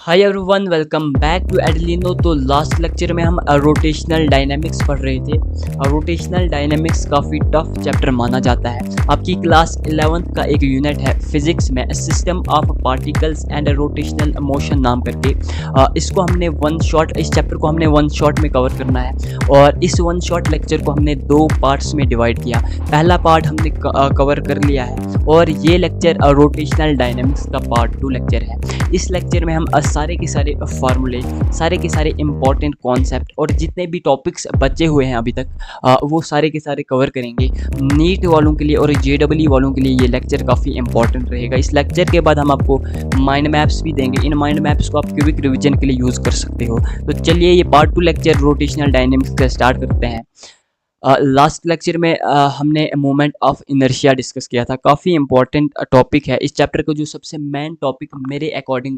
Hi everyone, welcome back to Edlino. तो last lecture में हम रोटेशनल डायनामिक्स पढ़ रहे थे। रोटेशनल डायनामिक्स काफ़ी टफ चैप्टर माना जाता है। आपकी क्लास 11th का एक यूनिट है फिजिक्स में, system of particles and rotational motion नाम करके। इसको हमने इस चैप्टर को हमने वन शॉट में कवर करना है और इस वन शॉट लेक्चर को हमने दो पार्ट्स में डिवाइड किया। पहला पार्ट हमने कवर कर लिया है और ये लेक्चर रोटेशनल डायनामिक्स का पार्ट 2 लेक्चर है। इस लेक्चर में हम सारे के सारे फार्मूले, सारे के सारे इंपॉर्टेंट कॉन्सेप्ट और जितने भी टॉपिक्स बचे हुए हैं अभी तक वो सारे के सारे कवर करेंगे। नीट वालों के लिए और जेडब्ल्यू वालों के लिए ये लेक्चर काफ़ी इंपॉर्टेंट रहेगा। इस लेक्चर के बाद हम आपको माइंड मैप्स भी देंगे। इन माइंड मैप्स को आप क्विक रिवीजन के लिए यूज़ कर सकते हो। तो चलिए ये पार्ट 2 लेक्चर रोटेशनल डायनेमिक्स का स्टार्ट करते हैं। लास्ट लेक्चर में हमने मोमेंट ऑफ इनर्शिया डिस्कस किया था। काफ़ी इंपॉर्टेंट टॉपिक है। इस चैप्टर का जो सबसे मेन टॉपिक मेरे अकॉर्डिंग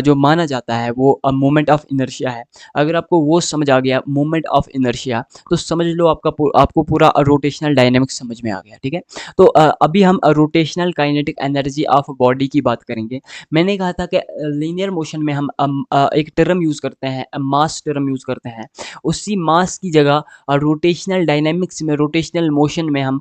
जो माना जाता है वो मोमेंट ऑफ इनर्शिया है। अगर आपको वो समझ आ गया मोमेंट ऑफ इनर्शिया, तो समझ लो आपको पूरा रोटेशनल डायनेमिक्स समझ में आ गया। ठीक है, तो अभी हम rotational kinetic energy of body की बात करेंगे। मैंने कहा था कि लीनियर मोशन में हम एक टर्म यूज़ करते हैं, मास टर्म यूज़ करते हैं। उसी मास की जगह रोटेशनल डायनामिक्स में, रोटेशनल मोशन में हम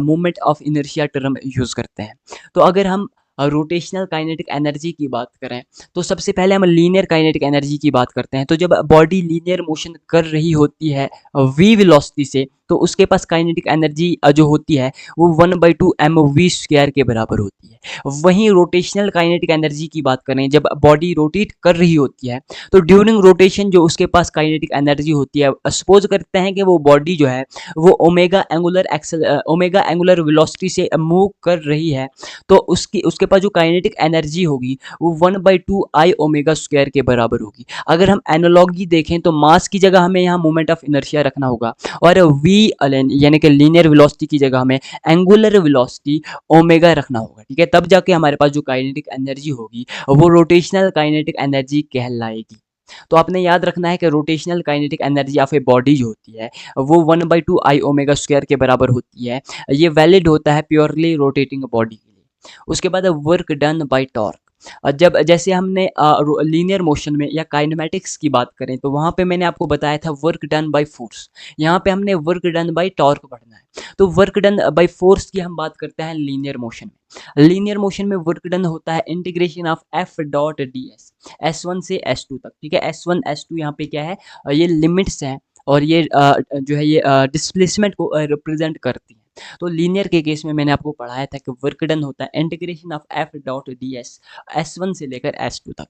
moment of inertia term use करते हैं। तो अगर हम रोटेशनल काइनेटिक एनर्जी की बात करें तो सबसे पहले हम लीनियर काइनेटिक एनर्जी की बात करते हैं। तो जब बॉडी लीनियर मोशन कर रही होती है v वेलोसिटी से, तो उसके पास काइनेटिक एनर्जी जो होती है वो 1/2 mv² के बराबर होती है। वहीं रोटेशनल काइनेटिक एनर्जी की बात करें, जब बॉडी रोटेट कर रही होती है तो ड्यूरिंग रोटेशन जो उसके पास काइनेटिक एनर्जी होती है, सपोज करते हैं कि वो बॉडी जो है वो ओमेगा एंगुलर वेलोसिटी से मूव कर रही है, तो उसके पास जो काइनेटिक एनर्जी होगी वो 1/2 आई ओमेगा स्क्वायर के बराबर होगी। अगर हम एनालॉगी देखें तो मास की जगह हमें यहाँ मोमेंट ऑफ इनर्शिया रखना होगा और वी यानी कि लीनियर वेलोसिटी की जगह हमें एंगुलर वेलोसिटी ओमेगा रखना होगा। ठीक है, तब जाके हमारे पास जो काइनेटिक एनर्जी होगी वो रोटेशनल काइनेटिक एनर्जी कहलाएगी। तो आपने याद रखना है कि rotational kinetic energy of a body जो होती है वो 1/2 आई ओमेगा स्क्वायर के बराबर होती है। ये वैलिड होता है प्योरली रोटेटिंग बॉडी के लिए। उसके बाद वर्क डन बाय टॉर्क। जब जैसे हमने लीनियर मोशन में या काइनेमेटिक्स की बात करें तो वहाँ पे मैंने आपको बताया था वर्क डन बाय फोर्स। यहाँ पे हमने वर्क डन बाय टॉर्क पढ़ना है। तो वर्क डन बाय फोर्स की हम बात करते हैं लीनियर मोशन में। लीनियर मोशन में वर्क डन होता है integration of F dot D S, S1 से S2 तक। ठीक है, S1 S2 यहाँ पे क्या है, ये लिमिट्स हैं और ये जो है ये डिस्प्लेसमेंट को रिप्रेजेंट करती है। तो लीनियर के केस में मैंने आपको पढ़ाया था कि वर्क डन होता है integration of F dot D S, S1 से लेकर S2 तक।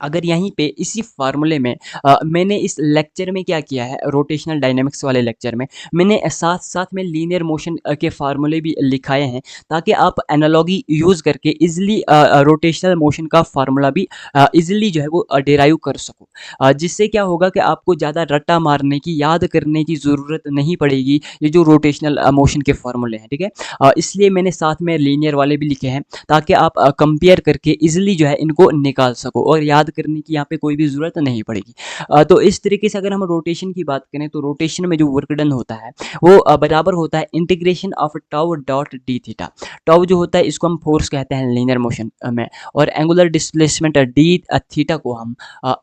अगर यहीं पे इसी फार्मूले में मैंने इस लेक्चर में क्या किया है, रोटेशनल डायनामिक्स वाले लेक्चर में मैंने साथ साथ में लीनियर मोशन के फार्मूले भी लिखाए हैं, ताकि आप एनालॉगी यूज़ करके इजीली रोटेशनल मोशन का फार्मूला भी इजीली जो है वो डेराइव कर सको। जिससे क्या होगा कि आपको ज़्यादा रट्टा मारने की, याद करने की ज़रूरत नहीं पड़ेगी ये जो रोटेशनल मोशन के फार्मूले हैं। ठीक है, इसलिए मैंने साथ में लीनियर वाले भी लिखे हैं ताकि आप कंपेयर करके इजीली जो है इनको निकाल सको और याद करने की यहाँ पे कोई भी ज़रूरत नहीं पड़ेगी। तो इस तरीके से अगर हम रोटेशन की बात करें तो रोटेशन में जो वर्क डन होता है वो बराबर होता है integration of tau dot D theta. Tau जो होता है इसको हम फोर्स कहते हैं लीनियर मोशन में, और एंगुलर डिस्प्लेसमेंट डी थीटा को हम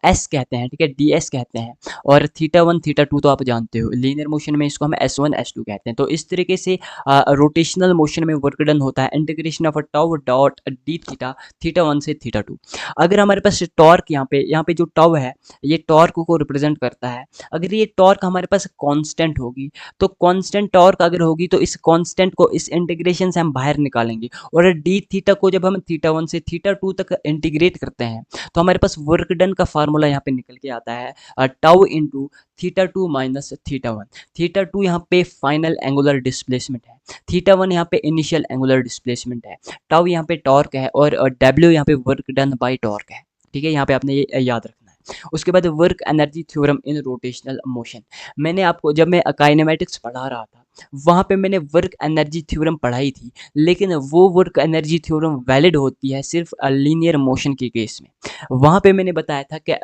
एस कहते हैं। ठीक है, डी एस कहते हैं। और थीटा 1 थीटा 2 तो आप जानते हो, लीनियर मोशन में इसको हम S1 S2 कहते हैं। तो इस तरीके से रोटेशनल मोशन में वर्क डन होता है integration of tau dot D theta, theta 1 से थीटा 2। अगर हमारे पास टॉर्क यहाँ पे जो टाउ है ये टॉर्क को रिप्रेजेंट करता है। अगर ये टॉर्क हमारे पास कांस्टेंट होगी, तो कांस्टेंट टॉर्क अगर होगी तो इस कांस्टेंट को इस इंटीग्रेशन से हम बाहर निकालेंगे, और डी थीटा को जब हम थीटा 1 से थीटा 2 तक इंटीग्रेट करते हैं तो हमारे पास वर्क डन का फार्मूला यहाँ पे निकल के आता है tau into theta 2 minus theta 1। Theta 2 यहाँ पे फाइनल एंगुलर डिस्प्लेसमेंट है, थीटा 1 यहाँ पे इनिशियल एंगुलर डिस्प्लेसमेंट है, टाउ यहाँ पे टॉर्क है और डब्ल्यू यहाँ पे वर्क डन बाय टॉर्क है। ठीक है, यहाँ पे आपने ये याद रखना है। उसके बाद work energy theorem in rotational motion. मैंने आपको जब मैं काइनेमेटिक्स पढ़ा रहा था वहाँ पे मैंने वर्क एनर्जी थ्योरम पढ़ाई थी, लेकिन वो वर्क एनर्जी थ्योरम वैलिड होती है सिर्फ लीनियर मोशन के केस में। वहाँ पे मैंने बताया था कि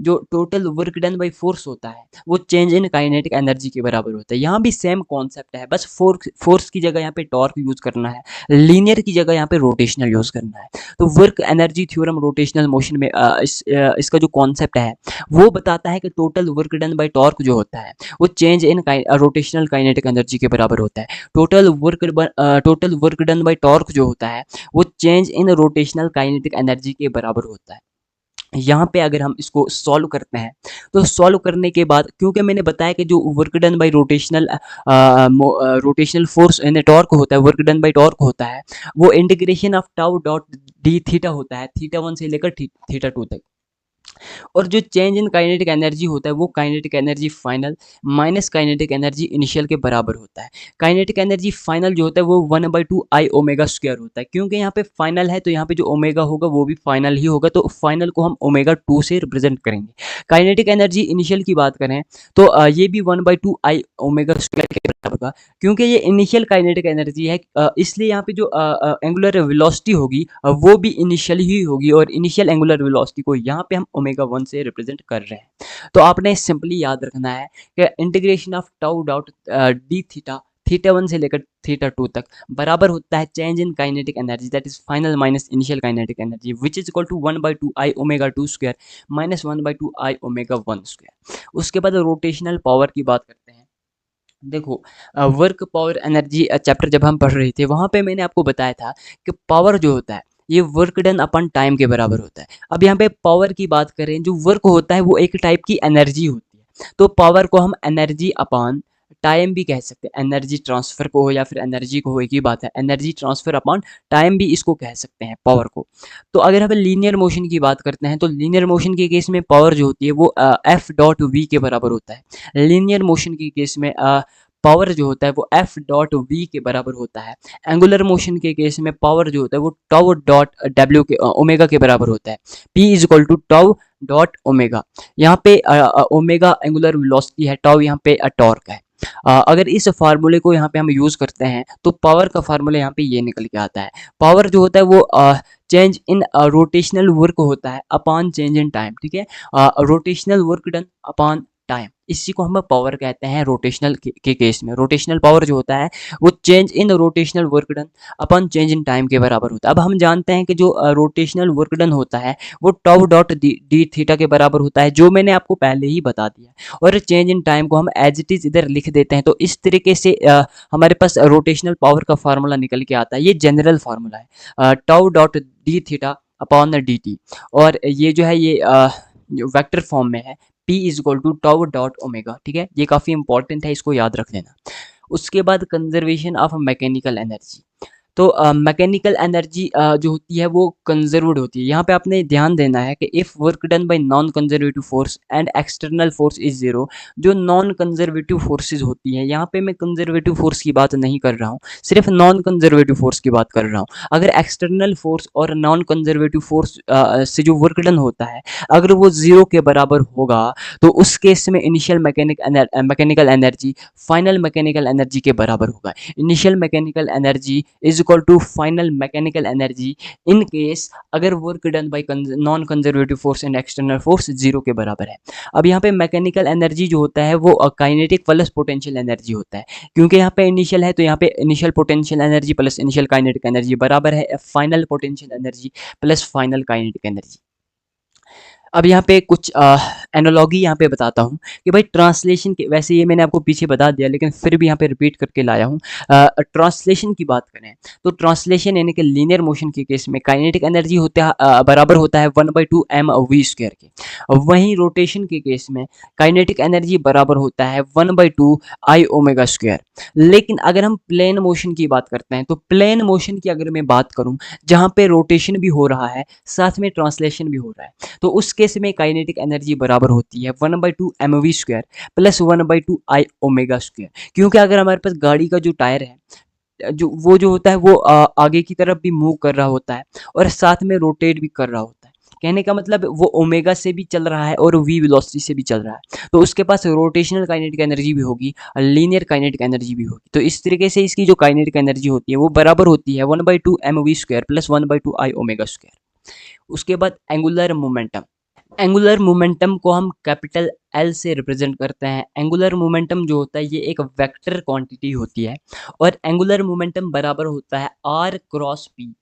जो total work done by force होता है वो चेंज इन काइनेटिक एनर्जी के बराबर होता है। यहाँ भी सेम कॉन्सेप्ट है, बस फोर्स की जगह यहाँ पे टॉर्क यूज करना है, लीनियर की जगह यहाँ पे रोटेशनल यूज करना है। तो work energy theorem rotational motion में इसका जो कॉन्सेप्ट है वो बताता है कि total work done bye torque जो होता है वो change in rotational kinetic energy के बराबर होता है। Total work done bye torque जो होता है वो change in rotational kinetic energy के बराबर होता है। यहाँ पे अगर हम इसको सॉल्व करते हैं तो सॉल्व करने के बाद, क्योंकि मैंने बताया कि जो work done bye rotational force यानी टॉर्क होता है, वर्क डन बाय टॉर्क होता है, वो integration of tau dot D theta होता है, थीटा 1 से लेकर थीटा 2 तक। और जो चेंज इन काइनेटिक एनर्जी होता है वो kinetic energy final minus kinetic energy initial के बराबर होता है। काइनेटिक एनर्जी फाइनल जो होता है वो 1/2 आई ओमेगा स्क्वायर होता है, क्योंकि यहाँ पे फाइनल है तो यहाँ पे जो ओमेगा होगा वो भी फाइनल ही होगा, तो फाइनल को हम ओमेगा 2 से रिप्रेजेंट करेंगे। काइनेटिक एनर्जी इनिशियल की बात करें तो ये भी 1/2 आई ओमेगा स्क्वायर के बराबर होगा, क्योंकि ये इनिशियल काइनेटिक एनर्जी है, इसलिए यहाँ पे जो एंगुलर वेलोसिटी होगी वो भी इनिशियल ही होगी, और इनिशियल एंगुलर वेलोसिटी को यहाँ पे हम ओमेगा 1 से रिप्रेजेंट कर रहे हैं। तो आपने सिंपली याद रखना है कि integration of tau dot D theta, theta 1 से लेकर थीटा 2 तक बराबर होता है change in kinetic energy that is final minus initial kinetic energy which is equal to 1/2 I omega 2 square minus 1/2 I omega 1 square. उसके बाद रोटेशनल पावर की बात करते हैं। देखो, वर्क पावर एनर्जी चैप्टर जब हम पढ़ रहे थे वहाँ पे मैंने आपको बताया था कि पावर जो होता है ये वर्क डन अपन टाइम के बराबर होता है। अब यहाँ पे पावर की बात करें, जो वर्क होता है वो एक टाइप की एनर्जी होती है, तो पावर को हम एनर्जी अपॉन टाइम भी कह सकते हैं। एनर्जी ट्रांसफर को हो या फिर एनर्जी को हो, एक ही बात है, एनर्जी ट्रांसफर अपॉन टाइम भी इसको कह सकते हैं पावर को। तो अगर हम लीनियर मोशन की बात करते हैं तो लीनियर मोशन के केस में पावर जो होती है वो एफ डॉट वी के बराबर होता है। लीनियर मोशन के केस में पावर जो होता है वो एफ डॉट वी के बराबर होता है। एंगुलर मोशन के केस में पावर जो होता है वो टाउ डॉट डब्ल्यू के ओमेगा के बराबर होता है। P is equal to tau dot omega. यहाँ पे ओमेगा एंगुलर वेलोसिटी है, टाउ यहाँ पे टॉर्क है। अगर इस फार्मूले को यहाँ पे हम यूज करते हैं तो पावर का फार्मूला यहाँ पे ये निकल के आता है। पावर जो होता है वो चेंज इन रोटेशनल वर्क होता है अपॉन चेंज इन टाइम, ठीक है, rotational work done upon time, इसी को हम पावर कहते हैं रोटेशनल के केस में। रोटेशनल पावर जो होता है वो change in rotational work done upon change in time के बराबर होता है। अब हम जानते हैं कि जो रोटेशनल वर्क डन होता है वो टाउ डॉट डी थीटा के बराबर होता है, जो मैंने आपको पहले ही बता दिया, और चेंज इन टाइम को हम एज इट इज इधर लिख देते हैं। तो इस तरीके से हमारे पास रोटेशनल पावर का फार्मूला निकल के आता है। ये जनरल फार्मूला है, tau dot D theta upon D T, और ये जो है ये वेक्टर फॉर्म में है, P is equal to tau dot omega, ठीक है, ये काफ़ी इंपॉर्टेंट है, इसको याद रख लेना। उसके बाद कंजर्वेशन ऑफ मैकेनिकल एनर्जी। तो मैकेनिकल एनर्जी जो होती है वो कंजर्व्ड होती है। यहाँ पे आपने ध्यान देना है कि if work done by non conservative force and external force is zero, जो नॉन कंजर्वेटिव फोर्सेज होती हैं, यहाँ पे मैं कंजर्वेटिव फोर्स की बात नहीं कर रहा हूँ, सिर्फ नॉन कंजर्वेटिव फोर्स की बात कर रहा हूँ। अगर एक्सटर्नल फोर्स और नॉन कंजर्वेटिव फोर्स से जो वर्क डन होता है अगर वो जीरो के बराबर होगा तो उस केस में initial mechanical energy final mechanical energy के बराबर होगा। Initial mechanical energy is equal to final mechanical energy in case अगर work done by non conservative force and external force zero के बराबर है। अब यहाँ पे मैकेनिकल एनर्जी जो होता है वो काइनेटिक प्लस पोटेंशियल एनर्जी होता है, क्योंकि यहाँ पे इनिशियल है तो यहाँ पे initial potential energy plus initial kinetic energy बराबर है final potential energy plus final kinetic energy. अब यहाँ पे कुछ एनालॉगी यहाँ पे बताता हूँ कि भाई ट्रांसलेशन के, वैसे ये मैंने आपको पीछे बता दिया लेकिन फिर भी यहाँ पे रिपीट करके लाया हूँ। ट्रांसलेशन की बात करें तो ट्रांसलेशन यानी कि लीनियर मोशन के केस में काइनेटिक एनर्जी होता है बराबर होता है 1/2 mv स्क्वायर के। वहीं रोटेशन के केस में काइनेटिक एनर्जी बराबर होता है 1/2 आई ओमेगा स्क्वायर। लेकिन अगर हम प्लेन मोशन की बात करते हैं तो प्लेन मोशन की अगर मैं बात करूँ जहाँ पे रोटेशन भी हो रहा है साथ में ट्रांसलेशन भी हो रहा है, तो उस केस में काइनेटिक एनर्जी बराबर होती है 1/2 mv square plus 1/2 I omega square. क्योंकि अगर हमारे पास गाड़ी का जो टायर है जो होता है वो आगे की तरफ भी मूव कर रहा होता है और साथ में रोटेट भी कर रहा होता है। कहने का मतलब वो ओमेगा से भी चल रहा है और v वेलोसिटी से भी चल रहा है, तो उसके पास रोटेशनल काइनेटिक एनर्जी भी होगी, लीनियर काइनेटिक एनर्जी भी होगी। तो इस तरीके से इसकी जो काइनेटिक एनर्जी होती है वो बराबर होती है 1/2 mv² plus 1/2 I omega square. उसके बाद एंगुलर मोमेंटम, एंगुलर मोमेंटम को हम कैपिटल एल से रिप्रेजेंट करते हैं। एंगुलर मोमेंटम जो होता है ये एक वेक्टर क्वांटिटी होती है और एंगुलर मोमेंटम बराबर होता है आर क्रॉस पी।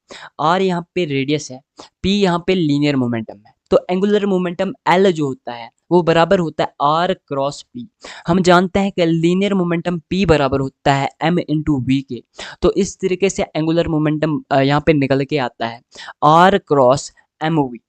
आर यहाँ पे रेडियस है, पी यहाँ पे लीनियर मोमेंटम है। तो एंगुलर मोमेंटम एल जो होता है वो बराबर होता है आर क्रॉस पी। हम जानते हैं कि लीनियर मोमेंटम पी बराबर होता है एम इंटू वी के। तो इस तरीके से एंगुलर मोमेंटम यहाँ पे निकल के आता है आर क्रॉस एम वी।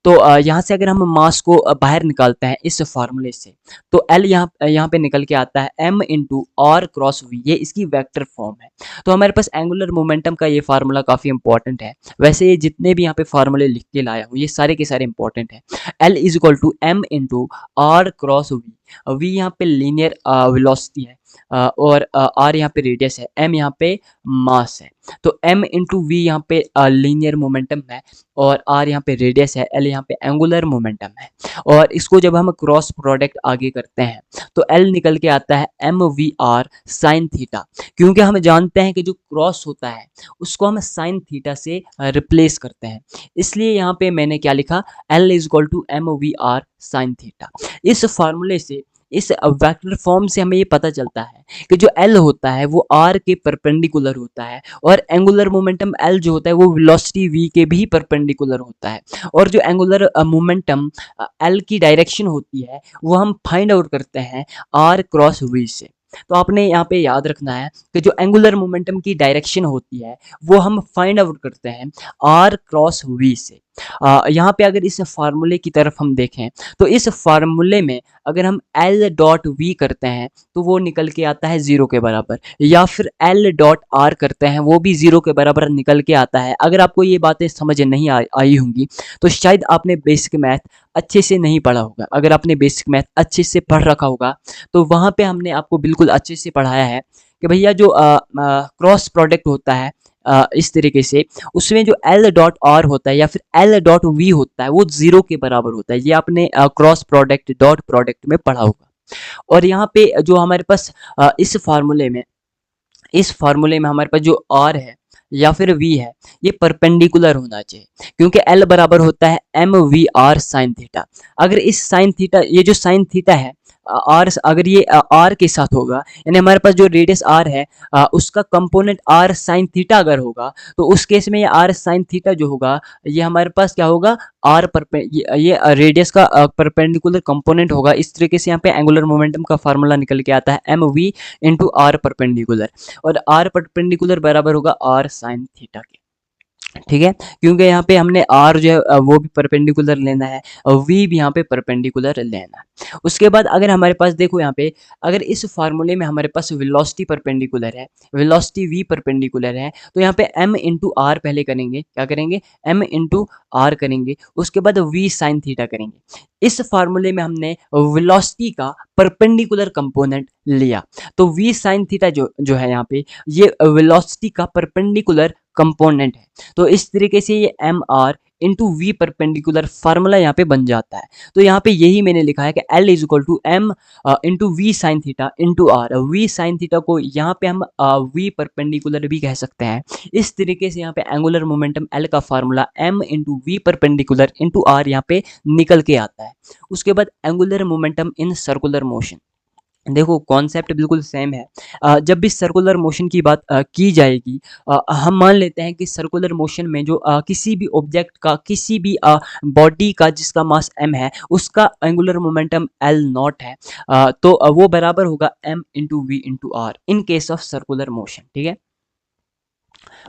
तो यहाँ से अगर हम मास को बाहर निकालते हैं इस फार्मूले से, तो एल यहाँ पे निकल के आता है M into R cross V, ये इसकी वेक्टर फॉर्म है। तो हमारे पास एंगुलर मोमेंटम का ये फार्मूला काफ़ी इंपॉर्टेंट है। वैसे ये जितने भी यहाँ पे फार्मूले लिख के लाया हूँ ये सारे के सारे इंपॉर्टेंट है। L is equal to M into R cross V. V यहाँ पे लीनियर वेलोसिटी है और आर यहाँ पे रेडियस है, एम यहाँ पे मास है। तो एम इंटू वी यहाँ पे लीनियर मोमेंटम है और आर यहाँ पे रेडियस है, एल यहाँ पे एंगुलर मोमेंटम है। और इसको जब हम क्रॉस प्रोडक्ट आगे करते हैं तो एल निकल के आता है M V R sine theta, क्योंकि हम जानते हैं कि जो क्रॉस होता है उसको हम साइन थीटा से रिप्लेस करते हैं। इसलिए यहाँ पे मैंने क्या लिखा, L is equal to M V R sine theta. इस फार्मूले से, इस वेक्टर फॉर्म से हमें ये पता चलता है कि जो एल होता है वो आर के परपेंडिकुलर होता है और एंगुलर मोमेंटम एल जो होता है वो वेलोसिटी वी के भी परपेंडिकुलर होता है। और जो एंगुलर मोमेंटम एल की डायरेक्शन होती है वो हम फाइंड आउट करते हैं आर क्रॉस वी से। तो आपने यहाँ पे याद रखना है कि जो एंगुलर मोमेंटम की डायरेक्शन होती है वो हम फाइंड आउट करते हैं आर क्रॉस वी से। यहाँ पे अगर इस फार्मूले की तरफ हम देखें तो इस फार्मूले में अगर हम एल डॉट वी करते हैं तो वो निकल के आता है 0 के बराबर, या फिर एल डॉट आर करते हैं वो भी 0 के बराबर निकल के आता है। अगर आपको ये बातें समझ नहीं आई होंगी तो शायद आपने बेसिक मैथ अच्छे से नहीं पढ़ा होगा। अगर आपने बेसिक मैथ अच्छे से पढ़ रखा होगा तो वहाँ पे हमने आपको बिल्कुल अच्छे से पढ़ाया है कि भैया जो क्रॉस प्रोडक्ट होता है इस तरीके से, उसमें जो एल डॉट आर होता है या फिर एल डॉट वी होता है वो 0 के बराबर होता है। ये आपने क्रॉस प्रोडक्ट डॉट प्रोडक्ट में पढ़ा होगा। और यहाँ पे जो हमारे पास इस फार्मूले में हमारे पास जो आर है या फिर वी है ये परपेंडिकुलर होना चाहिए, क्योंकि एल बराबर होता है M V R sine theta. अगर इस साइन थीटा, ये जो साइन थीटा है आर, अगर ये आर के साथ होगा, यानी हमारे पास जो रेडियस आर है उसका कंपोनेंट आर साइन थीटा अगर होगा तो उस केस में ये आर साइन थीटा जो होगा ये हमारे पास क्या होगा, आर ये रेडियस का परपेंडिकुलर कंपोनेंट होगा। इस तरीके से यहाँ पे एंगुलर मोमेंटम का फार्मूला निकल के आता है M V into R perpendicular, और आर परपेंडिकुलर बराबर होगा आर साइन थीटा के। ठीक है, क्योंकि यहाँ पे हमने आर जो है वो भी परपेंडिकुलर लेना है और वी भी यहाँ पे परपेंडिकुलर लेना है। उसके बाद अगर हमारे पास देखो यहाँ पे, अगर इस फार्मूले में हमारे पास वेलोसिटी परपेंडिकुलर है, वेलोसिटी वी परपेंडिकुलर है, तो यहाँ पे m इंटू आर पहले करेंगे, क्या करेंगे, m इंटू आर करेंगे, उसके बाद v साइन थीटा करेंगे। इस फार्मूले में हमने वेलोसिटी का परपेंडिकुलर कंपोनेंट लिया, तो v साइन थीटा जो है यहाँ पे ये वेलोसिटी का परपेंडिकुलर कंपोनेंट है। तो इस तरीके से ये M R into V perpendicular formula यहाँ पे बन जाता है। तो यहाँ पे यही मैंने लिखा है कि L is equal to M into V sine theta into R. V sine theta को यहाँ पे हम वी परपेंडिकुलर भी कह सकते हैं। इस तरीके से यहाँ पे एंगुलर मोमेंटम L का formula m into V perpendicular into R यहाँ पे निकल के आता है। उसके बाद angular momentum in circular motion, देखो कॉन्सेप्ट बिल्कुल सेम है। जब भी सर्कुलर मोशन की बात की जाएगी, हम मान लेते हैं कि सर्कुलर मोशन में जो किसी भी ऑब्जेक्ट का, किसी भी बॉडी का जिसका मास m है उसका एंगुलर मोमेंटम L नॉट है, तो वो बराबर होगा m into V into R in case of circular motion. ठीक है,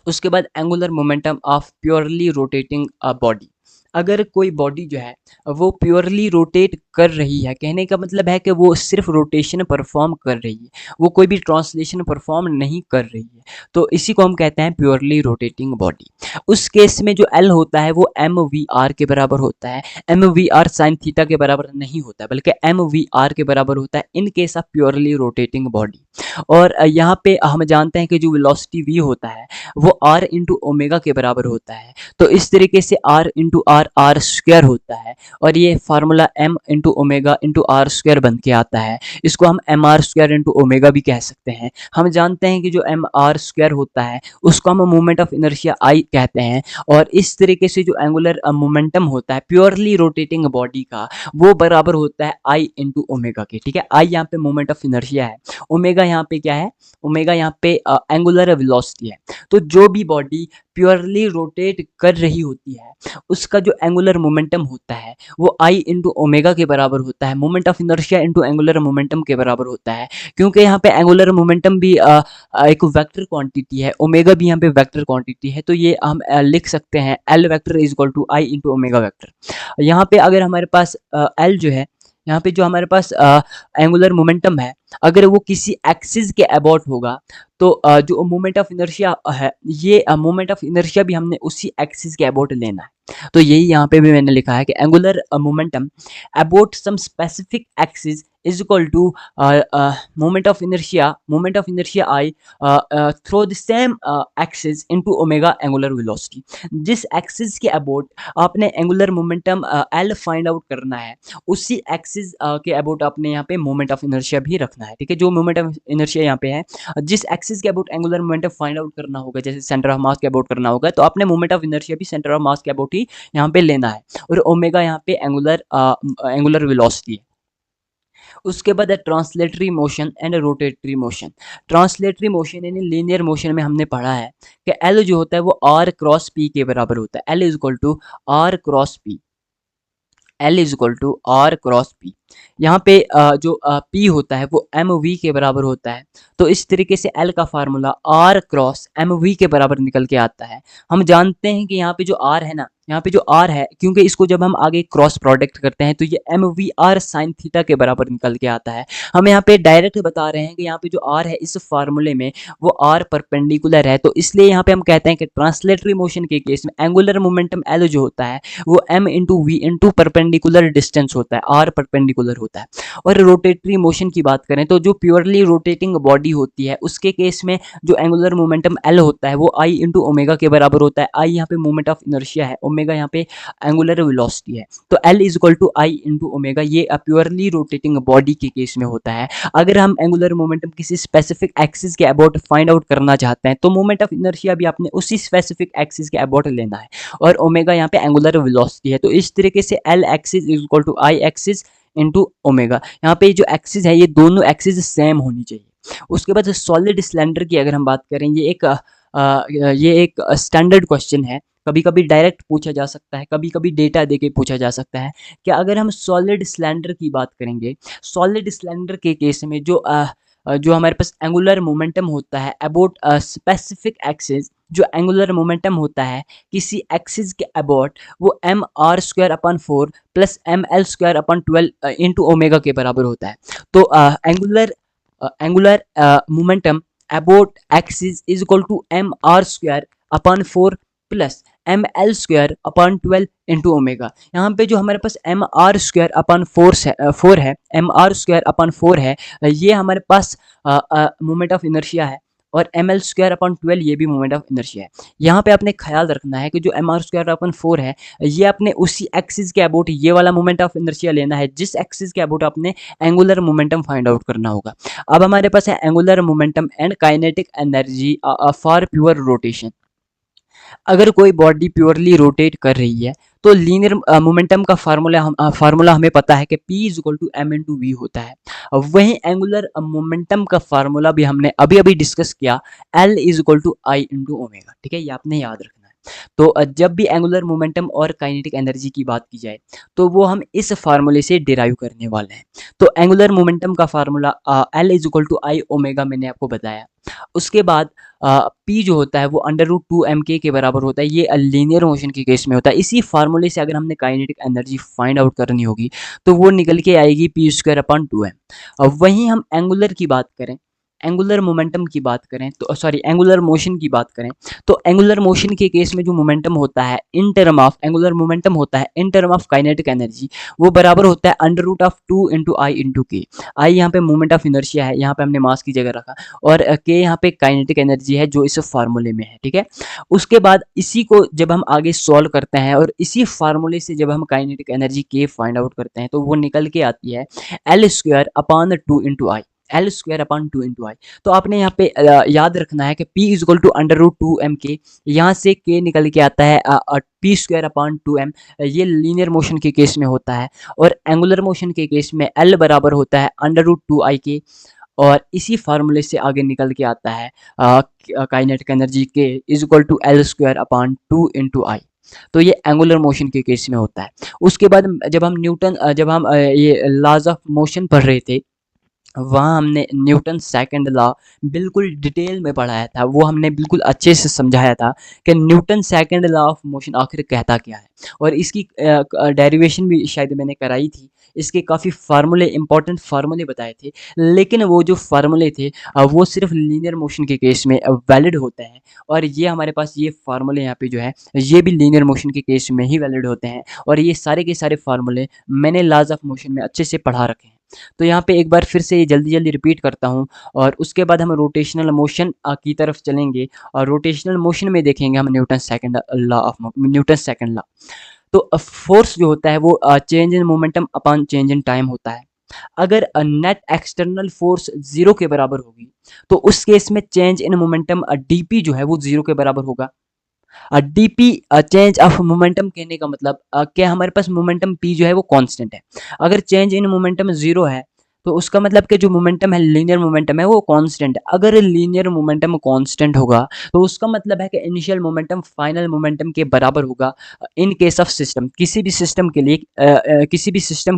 उसके बाद angular momentum of purely rotating body, अगर कोई बॉडी जो है वो प्योरली रोटेट कर रही है, कहने का मतलब है कि वो सिर्फ रोटेशन परफॉर्म कर रही है, वो कोई भी ट्रांसलेशन परफॉर्म नहीं कर रही है, तो इसी को हम कहते हैं प्योरली रोटेटिंग बॉडी। उस केस में जो एल होता है वो एम वी आर के बराबर होता है, M V R sine theta के बराबर नहीं होता है, बल्कि एम वी आर के बराबर होता है इन case of purely rotating body. और यहाँ पे हम जानते हैं कि जो वेलोसिटी वी होता है वो आर इंटू ओमेगा के बराबर होता है, तो इस तरीके से R into R R square होता है और ये formula m into omega into R square बन के आता है। इसको हम M R square into omega भी कह सकते हैं। हम जानते हैं कि जो एम आर स्क्वायर होता है उसको हम मोमेंट ऑफ इनर्शिया आई कहते हैं और इस तरीके से जो एंगुलर मोमेंटम होता है प्योरली रोटेटिंग बॉडी का वो बराबर होता है आई इंटू ओमेगा के। ठीक है, आई यहाँ पे मोमेंट ऑफ इनर्शिया है, ओमेगा यहाँ पे क्या है, ओमेगा यहाँ पे एंगुलर वेलोसिटी है। तो जो भी बॉडी प्योरली रोटेट कर रही होती है उसका जो एंगुलर मोमेंटम होता है वो आई इंटू ओमेगा के बराबर होता है, moment of inertia into angular momentum के बराबर होता है। क्योंकि यहाँ पे एंगुलर मोमेंटम भी एक वेक्टर क्वांटिटी है, ओमेगा भी यहाँ पे वेक्टर क्वांटिटी है, तो ये हम लिख सकते हैं L vector is equal to I into omega vector. यहाँ पे अगर हमारे पास एल जो है, यहाँ पे जो हमारे पास एंगुलर मोमेंटम है अगर वो किसी एक्सिस के अबाउट होगा तो जो मोमेंट ऑफ इनर्शिया है ये मोमेंट ऑफ इनर्शिया भी हमने उसी एक्सिस के अबाउट लेना है। तो यही यहाँ पे भी मैंने लिखा है कि angular momentum about some specific axis is equal to moment of inertia I through the same axis into omega angular velocity. जिस एक्सिस के अबाउट आपने angular momentum L find out करना है उसी एक्सिस के अबाउट आपने यहाँ पे मोमेंट ऑफ इनर्शिया भी रखना है। ठीक है, जो मोमेंट ऑफ इनर्शिया यहाँ पे है जिस एक्सिस के about angular momentum find out करना होगा, जैसे सेंटर ऑफ मास के अबाउट करना होगा तो आपने मोमेंट ऑफ इनर्शिया भी सेंटर ऑफ मास के अबाउट ही यहाँ पे लेना है और ओमेगा यहाँ पे एंगुलर वेलोसिटी है। उसके बाद है translatory motion and rotatory motion. Translatory motion यानी लीनियर मोशन में हमने पढ़ा है कि एल जो होता है वो आर क्रॉस पी के बराबर होता है, L is equal to R cross P, L is equal to R cross P. यहाँ पे जो P होता है वो एम वी के बराबर होता है। तो इस तरीके से L का formula R cross M V के बराबर निकल के आता है। हम जानते हैं कि यहाँ पे जो R है ना, यहाँ पे जो R है क्योंकि इसको जब हम आगे क्रॉस प्रोडक्ट करते हैं तो ये M V R sine theta के बराबर निकल के आता है। हम यहाँ पे डायरेक्ट बता रहे हैं कि यहाँ पे जो R है इस फार्मूले में वो R परपेंडिकुलर है, तो इसलिए यहाँ पे हम कहते हैं कि ट्रांसलेटरी मोशन के केस में एंगुलर मोमेंटम L जो होता है वो m into V into perpendicular distance होता है, R परपेंडिकुलर होता है। और रोटेटरी मोशन की बात करें तो जो प्योरली रोटेटिंग बॉडी होती है उसके केस में जो एंगुलर मोमेंटम L होता है वो I इंटू ओमेगा के बराबर होता है। I यहाँ पे मोमेंट ऑफ इनर्शिया है, ओमेगा यहाँ पे एंगुलर वेलोसिटी है, तो L is equal to I into omega. ये प्योरली रोटेटिंग बॉडी के केस में होता है। अगर हम एंगुलर मोमेंटम किसी स्पेसिफिक एक्सिस के अबाउट फाइंड आउट करना चाहते हैं तो मोमेंट ऑफ इनर्शिया भी आपने उसी स्पेसिफिक एक्सिस के अबाउट लेना है और ओमेगा यहाँ पे एंगुलर वेलोसिटी है। तो इस तरीके से L axis is equal to I axis into omega. यहाँ पे जो एक्सिस है ये दोनों एक्सिस सेम होनी चाहिए। उसके बाद सॉलिड सिलेंडर की अगर हम बात करें, ये एक स्टैंडर्ड क्वेश्चन है, कभी कभी डायरेक्ट पूछा जा सकता है, कभी कभी डेटा देके पूछा जा सकता है कि अगर हम सॉलिड सिलेंडर की बात करेंगे, सॉलिड सिलेंडर के केस में जो हमारे पास एंगुलर मोमेंटम होता है अबाउट स्पेसिफिक एक्सिस, जो एंगुलर मोमेंटम होता है किसी एक्सिस के अबाउट वो M R square upon 4 plus M L square upon 12 into omega के बराबर होता है। तो angular momentum about axis is equal to M R square upon 4 plus M L square upon 12 into omega. यहाँ पे जो हमारे पास एम आर स्क्वायर अपन 4 है, एम आर स्क्वायर अपन 4 है, ये हमारे पास मोमेंट ऑफ इनर्शिया है और एम एल स्क्वायर अपन 12 ये भी मोमेंट ऑफ इनर्शिया है। यहाँ पे आपने ख्याल रखना है कि जो एम आर स्क्वायर अपन 4 है ये अपने उसी एक्सिस के अबाउट ये वाला मोमेंट ऑफ इनर्शिया लेना है जिस एक्सिस के अबाउट आपने एंगुलर मोमेंटम फाइंड आउट करना होगा। अब हमारे पास है angular momentum and kinetic energy for pure rotation. अगर कोई बॉडी प्योरली रोटेट कर रही है तो लीनियर मोमेंटम का फार्मूला हमें पता है कि P is equal to M into V होता है। वहीं एंगुलर मोमेंटम का फार्मूला भी हमने अभी डिस्कस किया, L is equal to I into omega. ठीक है, ये आपने याद रखना है। तो जब भी एंगुलर मोमेंटम और काइनेटिक एनर्जी की बात की जाए तो वो हम इस फार्मूले से डिराइव करने वाले हैं। तो एंगुलर मोमेंटम का formula L is equal to I omega मैंने आपको बताया। उसके बाद P जो होता है वो √2mk के बराबर होता है, ये लीनियर मोशन के केस में होता है। इसी फार्मूले से अगर हमने काइनेटिक एनर्जी फाइंड आउट करनी होगी तो वो निकल के आएगी P² अपन 2m। वहीं हम एंगुलर की बात करें एंगुलर मोमेंटम की बात करें तो सॉरी एंगुलर मोशन की बात करें तो एंगुलर मोशन के केस में जो मोमेंटम होता है in term of angular momentum होता है in term of kinetic energy, वो बराबर होता है under root of 2 into I into K. I यहाँ पे मोमेंट ऑफ इनर्शिया है, यहाँ पे हमने मास की जगह रखा, और के यहाँ पे काइनेटिक एनर्जी है जो इस फार्मूले में है, ठीक है। उसके बाद इसी को जब हम आगे सॉल्व करते हैं और इसी फार्मूले से जब हम काइनेटिक एनर्जी के फाइंड आउट करते हैं तो वो निकल के आती है L square upon 2 into I, L square upon 2 into I. तो आपने यहाँ पे याद रखना है कि P is equal to under root 2m K, यहाँ से K निकल के आता है P स्क्वायर अपॉन 2m। ये लीनियर मोशन के केस में होता है, और एंगुलर मोशन के केस में L बराबर होता है अंडर रूट 2i के, और इसी फार्मूले से आगे निकल के आता है kinetic energy K is equal to L square upon 2 into I. तो ये एंगुलर मोशन के केस में होता है। उसके बाद जब हम ये लॉज ऑफ मोशन पढ़ रहे थे, वहाँ हमने न्यूटन सेकंड लॉ बिल्कुल डिटेल में पढ़ाया था, वो हमने बिल्कुल अच्छे से समझाया था कि Newton second law of motion आखिर कहता क्या है, और इसकी डेरिवेशन भी शायद मैंने कराई थी। इसके काफ़ी फार्मूले, इंपॉर्टेंट फार्मूले बताए थे, लेकिन वो जो फार्मूले थे वो सिर्फ लीनियर मोशन के केस में वैलिड होते हैं, और ये हमारे पास ये फार्मूले यहाँ पे जो है ये भी लीनियर मोशन के केस में ही वैलिड होते हैं, और ये सारे के सारे फार्मूले मैंने लॉज ऑफ मोशन में अच्छे से पढ़ा रखे हैं। तो यहाँ पे एक बार फिर से ये जल्दी जल्दी रिपीट करता हूँ, और उसके बाद हम रोटेशनल मोशन की तरफ चलेंगे, और रोटेशनल मोशन में देखेंगे हम न्यूटन सेकंड लॉ। तो फोर्स जो होता है वो change in momentum upon change in time होता है। अगर नेट एक्सटर्नल फोर्स 0 के बराबर होगी तो उस केस में चेंज इन मोमेंटम डीपी जो है वो 0 के बराबर होगा। डीपी चेंज ऑफ मोमेंटम कहने का मतलब क्या, हमारे पास मोमेंटम पी जो है वो कांस्टेंट है। अगर चेंज इन मोमेंटम 0 है तो उसका मतलब कि जो मोमेंटम है, लीनियर मोमेंटम है, वो कांस्टेंट है। अगर लीनियर मोमेंटम कांस्टेंट होगा तो उसका मतलब है कि इनिशियल मोमेंटम फाइनल मोमेंटम के बराबर होगा। इन केस ऑफ सिस्टम, किसी भी सिस्टम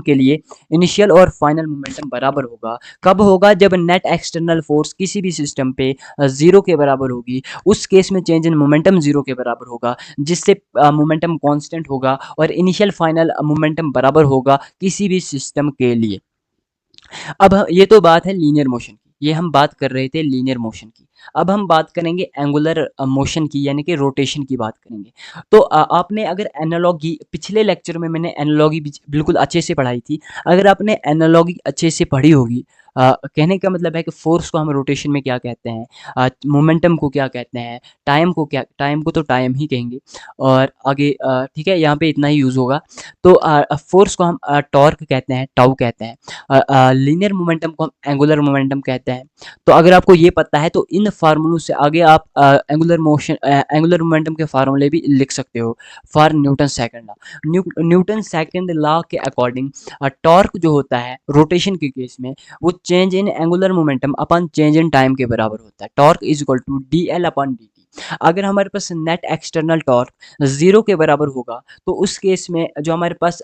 के लिए इनिशियल और फाइनल मोमेंटम बराबर होगा। कब होगा? जब नेट एक्सटर्नल फोर्स किसी भी सिस्टम पे 0 के बराबर होगी। उस केस में चेंज इन मोमेंटम 0 के बराबर होगा, जिससे मोमेंटम कांस्टेंट होगा और इनिशियल फाइनल मोमेंटम बराबर होगा किसी भी सिस्टम के लिए। अब ये तो बात है लीनियर मोशन की, ये हम बात कर रहे थे लीनियर मोशन की। अब हम बात करेंगे एंगुलर मोशन की, यानी कि रोटेशन की बात करेंगे। तो आपने अगर एनालॉगी, पिछले लेक्चर में मैंने एनालॉगी बिल्कुल अच्छे से पढ़ाई थी। अगर आपने एनालॉगी अच्छे से पढ़ी होगी, कहने का मतलब है कि फोर्स को हम रोटेशन में क्या कहते हैं, मोमेंटम को क्या कहते हैं, टाइम को तो टाइम ही कहेंगे, और आगे ठीक है, यहाँ पे इतना ही यूज़ होगा। तो फोर्स को हम टॉर्क कहते हैं, टाउ कहते हैं, लीनियर मोमेंटम को हम एंगुलर मोमेंटम कहते हैं। तो अगर आपको ये पता है तो इन फार्मूलों से आगे आप एंगुलर मोमेंटम के फार्मूले भी लिख सकते हो for Newton second law. Newton second law के अकॉर्डिंग टॉर्क जो होता है रोटेशन के केस में, वो change in angular momentum upon change in time के बराबर होता है। Torque is equal to D L upon D T. अगर हमारे पास नेट एक्सटर्नल टॉर्क 0 के बराबर होगा तो उस केस में जो हमारे पास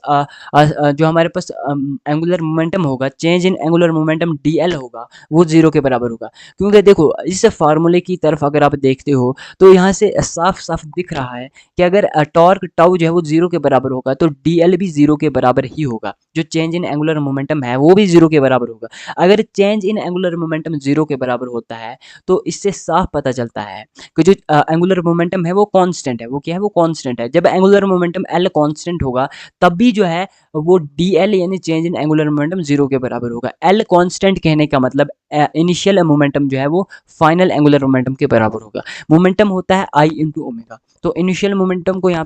एंगुलर मोमेंटम होगा, change in angular momentum D L होगा, वो 0 के बराबर होगा। क्योंकि देखो, इस फार्मूले की तरफ अगर आप देखते हो तो यहाँ से साफ साफ दिख रहा है कि अगर टॉर्क टाउ जो है वो 0 के बराबर होगा तो डी एल भी 0 के बराबर ही होगा। जो चेंज इन एंगुलर मोमेंटम है वो भी 0 के बराबर होगा। अगर चेंज इन एंगुलर मोमेंटम 0 के बराबर होता है तो इससे साफ पता चलता है कि जो एंगुलर मोमेंटम है वो कांस्टेंट है। वो क्या है? वो कांस्टेंट है। जब एंगुलर मोमेंटम एल कांस्टेंट होगा तब भी जो है वो डी एल यानी चेंज इन एंगुलर मोमेंटम 0 के बराबर होगा। एल कांस्टेंट कहने का मतलब इनिशियल मोमेंटम जो है वो फाइनल एंगुलर मोमेंटम के बराबर होगा। मोमेंटम होता है आई इंटू ओमेगा। तो इनिशियल मोमेंटम को यहाँ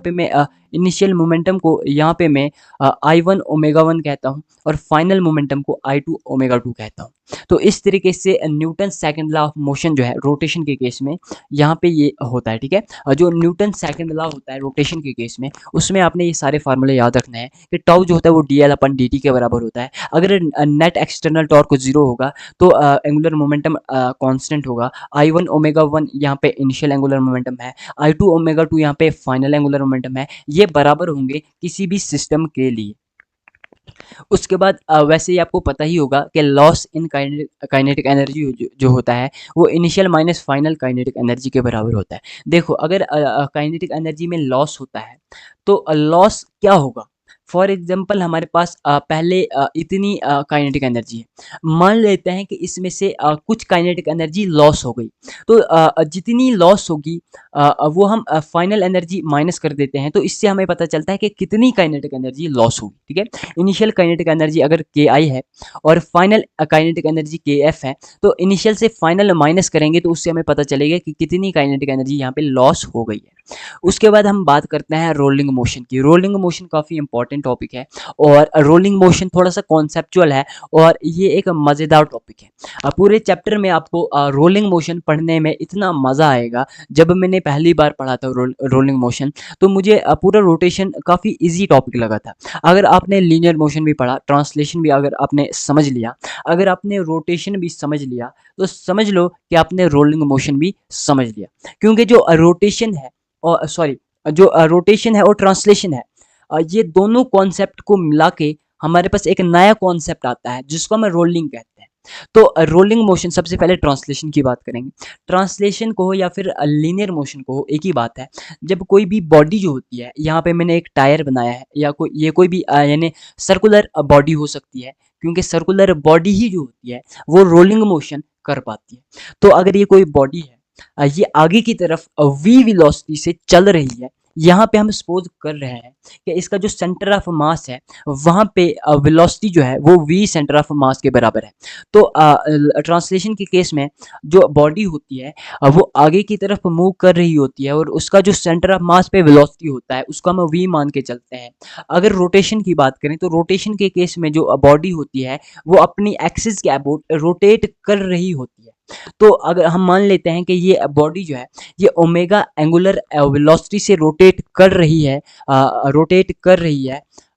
पे मैं आई वन ओमेगा वन कहता हूँ, और फाइनल मोमेंटम को आई टू ओमेगा टू कहता हूँ। तो इस तरीके से Newton second law of motion जो है रोटेशन के केस में यहाँ पे ये होता है, ठीक है। और जो न्यूटन सेकंड लॉ होता है रोटेशन के केस में, उसमें आपने ये सारे फार्मूले याद रखने हैं कि टाउ जो होता है वो D L upon D T के बराबर होता है। अगर नेट एक्सटर्नल टॉर्क 0 होगा तो एंगुलर मोमेंटम कांस्टेंट होगा। आई वन ओमेगा वन यहाँ पे इनिशियल एंगुलर मोमेंटम है, आई टू ओमेगा टू यहाँ पे फाइनल एंगुलर मोमेंटम है। ये बराबर होंगे किसी भी सिस्टम के लिए। उसके बाद वैसे ही आपको पता ही होगा कि लॉस इन काइनेटिक एनर्जी जो होता है वो initial minus final kinetic energy के बराबर होता है। देखो, अगर काइनेटिक एनर्जी में लॉस होता है तो लॉस क्या होगा? फॉर एग्जांपल हमारे पास पहले इतनी काइनेटिक एनर्जी है, मान लेते हैं कि इसमें से कुछ काइनेटिक एनर्जी लॉस हो गई, तो जितनी लॉस होगी वो हम फाइनल एनर्जी माइनस कर देते हैं, तो इससे हमें पता चलता है कि कितनी काइनेटिक एनर्जी लॉस होगी। ठीक है, इनिशियल काइनेटिक एनर्जी अगर के आई है और फाइनल काइनेटिक एनर्जी के एफ है, तो इनिशियल से फाइनल माइनस करेंगे तो उससे हमें पता चलेगा कि कितनी काइनेटिक एनर्जी यहाँ पे लॉस हो गई है। उसके बाद हम बात करते हैं रोलिंग मोशन की। रोलिंग मोशन काफ़ी इंपॉर्टेंट टॉपिक है और रोलिंग मोशन थोड़ा सा कॉन्सेप्चुअल है और ये एक मज़ेदार टॉपिक है। पूरे चैप्टर में आपको रोलिंग मोशन पढ़ने में इतना मज़ा आएगा। जब मैंने पहली बार पढ़ा था रोलिंग मोशन, तो मुझे पूरा रोटेशन काफ़ी इजी टॉपिक लगा था। अगर आपने लीनियर मोशन भी पढ़ा, ट्रांसलेशन भी अगर आपने समझ लिया, अगर आपने रोटेशन भी समझ लिया, तो समझ लो कि आपने रोलिंग मोशन भी समझ लिया। क्योंकि जो रोटेशन है और सॉरी जो रोटेशन है और ट्रांसलेशन है, ये दोनों कॉन्सेप्ट को मिला के हमारे पास एक नया कॉन्सेप्ट आता है जिसको हम रोलिंग कहते हैं। तो रोलिंग मोशन, सबसे पहले ट्रांसलेशन की बात करेंगे। ट्रांसलेशन को हो या फिर लीनियर मोशन को हो, एक ही बात है। जब कोई भी बॉडी जो होती है, यहाँ पे मैंने एक टायर बनाया है, या कोई भी यानी सर्कुलर बॉडी हो सकती है, क्योंकि सर्कुलर बॉडी ही जो होती है वो रोलिंग मोशन कर पाती है। तो अगर ये कोई बॉडी है, ये आगे की तरफ v वेलोसिटी से चल रही है, यहाँ पे हम सपोज कर रहे हैं कि इसका जो सेंटर ऑफ मास है वहाँ पे वेलोसिटी जो है वो v सेंटर ऑफ मास के बराबर है। तो ट्रांसलेशन के केस में जो बॉडी होती है वो आगे की तरफ मूव कर रही होती है और उसका जो सेंटर ऑफ मास पे वेलोसिटी होता है उसको हम v मान के चलते हैं। अगर रोटेशन की बात करें तो रोटेशन के केस में जो बॉडी होती है वो अपनी एक्सिस के अबाउट रोटेट कर रही होती है। तो अगर हम मान लेते हैं कि ये बॉडी जो है ये ओमेगा एंगुलर वेलोसिटी से रोटेट कर रही है,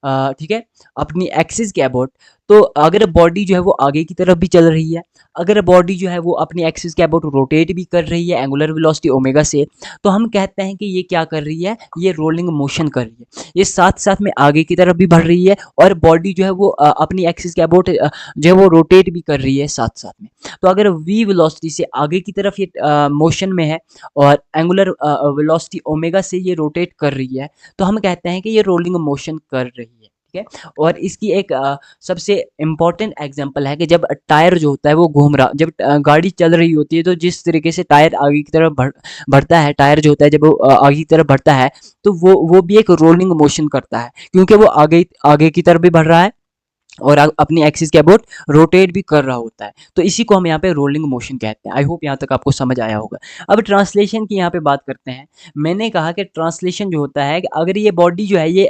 ठीक है, अपनी एक्सिस के अबाउट। तो अगर बॉडी जो है वो आगे की तरफ भी चल रही है, अगर बॉडी जो है वो अपनी एक्सिस के अबाउट रोटेट भी कर रही है एंगुलर वेलोसिटी ओमेगा से, तो हम कहते हैं कि ये क्या कर रही है, ये रोलिंग मोशन कर रही है। ये साथ साथ में आगे की तरफ भी बढ़ रही है और बॉडी जो है वो अपनी एक्सिस के अबाउट जो है वो रोटेट भी कर रही है साथ साथ में। तो अगर v वेलोसिटी से आगे की तरफ ये मोशन में है और एंगुलर वेलोसिटी ओमेगा से ये रोटेट कर रही है, तो हम कहते हैं कि ये रोलिंग मोशन कर रही है। ठीक है, और इसकी एक सबसे इम्पॉर्टेंट एग्जांपल है कि जब टायर जो होता है वो घूम रहा, जब गाड़ी चल रही होती है, तो जिस तरीके से टायर आगे की तरफ बढ़ता है, टायर जो होता है जब वो आगे की तरफ बढ़ता है, तो वो भी एक रोलिंग मोशन करता है, क्योंकि वो आगे की तरफ भी बढ़ रहा है और अपनी एक्सिस के अबाउट रोटेट भी कर रहा होता है। तो इसी को हम यहाँ पे रोलिंग मोशन कहते हैं। आई होप यहाँ तक आपको समझ आया होगा। अब ट्रांसलेशन की यहाँ पे बात करते हैं। मैंने कहा कि ट्रांसलेशन जो होता है कि अगर ये बॉडी जो है ये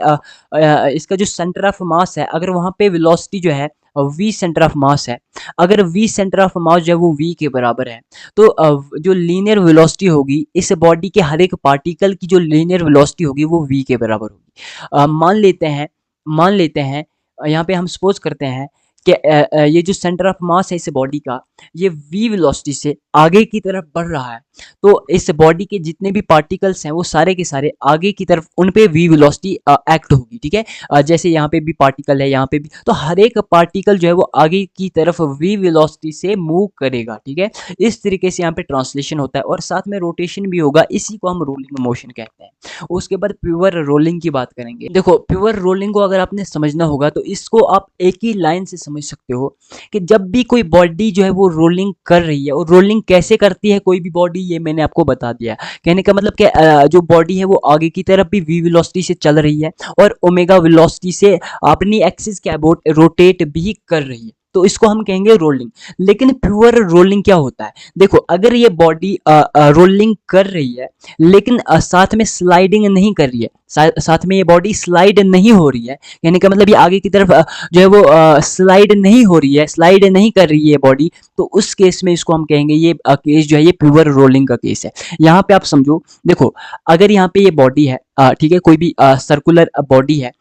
इसका जो सेंटर ऑफ मास है, अगर वहाँ पे वेलोसिटी जो है v सेंटर ऑफ मास है, अगर v सेंटर ऑफ मास जो है वो v के बराबर है, तो जो लीनियर वेलोसिटी होगी इस बॉडी के हर एक पार्टिकल की जो लीनियर वेलोसिटी होगी वो v के बराबर होगी। मान लेते हैं यहाँ पे हम सपोज करते हैं कि ये जो सेंटर ऑफ मास है इस बॉडी का, ये v वेलोसिटी से आगे की तरफ बढ़ रहा है, तो इस बॉडी के जितने भी पार्टिकल्स हैं वो सारे के सारे आगे की तरफ, उन पे v वेलोसिटी एक्ट होगी। ठीक है, जैसे यहाँ पे भी पार्टिकल है, यहाँ पे भी, तो हर एक पार्टिकल जो है वो आगे की तरफ v वेलोसिटी से मूव करेगा। ठीक है, इस तरीके से यहाँ पे ट्रांसलेशन होता है और साथ में रोटेशन भी होगा, इसी को हम रोलिंग मोशन कहते हैं। उसके बाद प्योर रोलिंग की बात करेंगे। देखो, प्योर रोलिंग को अगर आपने समझना होगा तो इसको आप एक ही लाइन से समझ सकते हो कि जब भी कोई बॉडी जो है वो रोलिंग कर रही है, और रोलिंग कैसे करती है कोई भी बॉडी, ये मैंने आपको बता दिया। कहने का मतलब कि जो बॉडी है वो आगे की तरफ भी v वेलोसिटी से चल रही है और ओमेगा वेलोसिटी से अपनी एक्सिस के अबाउट रोटेट भी कर रही है, तो इसको हम कहेंगे रोलिंग। लेकिन प्योर रोलिंग क्या होता है? देखो, अगर ये बॉडी रोलिंग कर रही है लेकिन साथ में स्लाइडिंग नहीं कर रही है, साथ में ये बॉडी स्लाइड नहीं हो रही है, यानी कि मतलब ये आगे की तरफ जो है वो स्लाइड नहीं हो रही है, स्लाइड नहीं कर रही है बॉडी, तो उस केस में इसको हम कहेंगे ये केस जो है ये प्योर रोलिंग का केस है। यहाँ पे आप समझो, देखो अगर यहाँ पे ये बॉडी है, ठीक है, कोई भी सर्कुलर बॉडी है,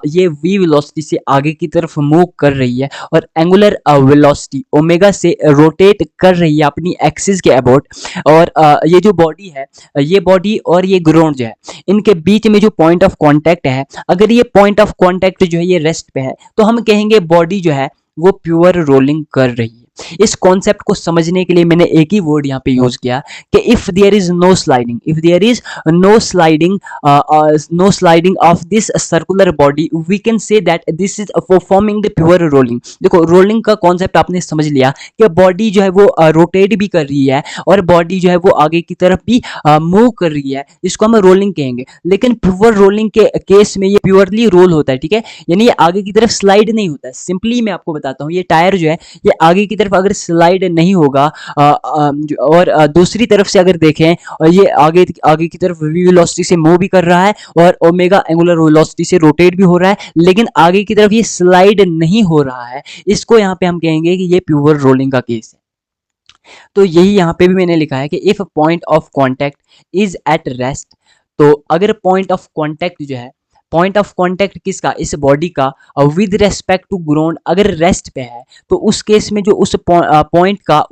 ये v वेलोसिटी से आगे की तरफ मूव कर रही है और एंगुलर वेलोसिटी ओमेगा से रोटेट कर रही है अपनी एक्सिस के अबाउट, और ये जो बॉडी है, ये बॉडी और ये ग्राउंड जो है, इनके बीच में जो पॉइंट ऑफ कांटेक्ट है, अगर ये पॉइंट ऑफ कांटेक्ट जो है ये रेस्ट पे है, तो हम कहेंगे बॉडी जो है वो प्योर रोलिंग कर रही है। इस कॉन्सेप्ट को समझने के लिए मैंने एक ही वर्ड यहाँ पे यूज किया कि if there is no sliding, if there is no sliding, no sliding of this circular body, we can say that this is performing the pure rolling. देखो रोलिंग का कॉन्सेप्ट आपने समझ लिया कि बॉडी जो है वो रोटेट भी कर रही है और बॉडी जो है वो आगे की तरफ भी मूव कर रही है, इसको हम रोलिंग कहेंगे। लेकिन प्योर रोलिंग के केस में ये प्योरली रोल होता है, ठीक है, यानी ये आगे की तरफ स्लाइड नहीं होता है। सिंपली मैं आपको बताता हूँ, ये टायर जो है ये आगे की तरफ अगर स्लाइड नहीं होगा और दूसरी तरफ से अगर देखें और ये आगे की तरफ v वेलोसिटी से मूव भी कर रहा है और ओमेगा एंगुलर वेलोसिटी से रोटेट भी हो रहा है, लेकिन आगे की तरफ ये स्लाइड नहीं हो रहा है, इसको यहाँ पे हम कहेंगे कि ये प्योर रोलिंग का केस है। तो यही यहाँ पे भी मैंने लिखा है कि if point of contact is at rest, तो अगर पॉइंट ऑफ कांटेक्ट जो है, पॉइंट ऑफ कांटेक्ट किसका, इस बॉडी का विद रेस्पेक्ट टू ग्राउंड अगर रेस्ट पे है, तो उस केस में जो उस पॉइंट का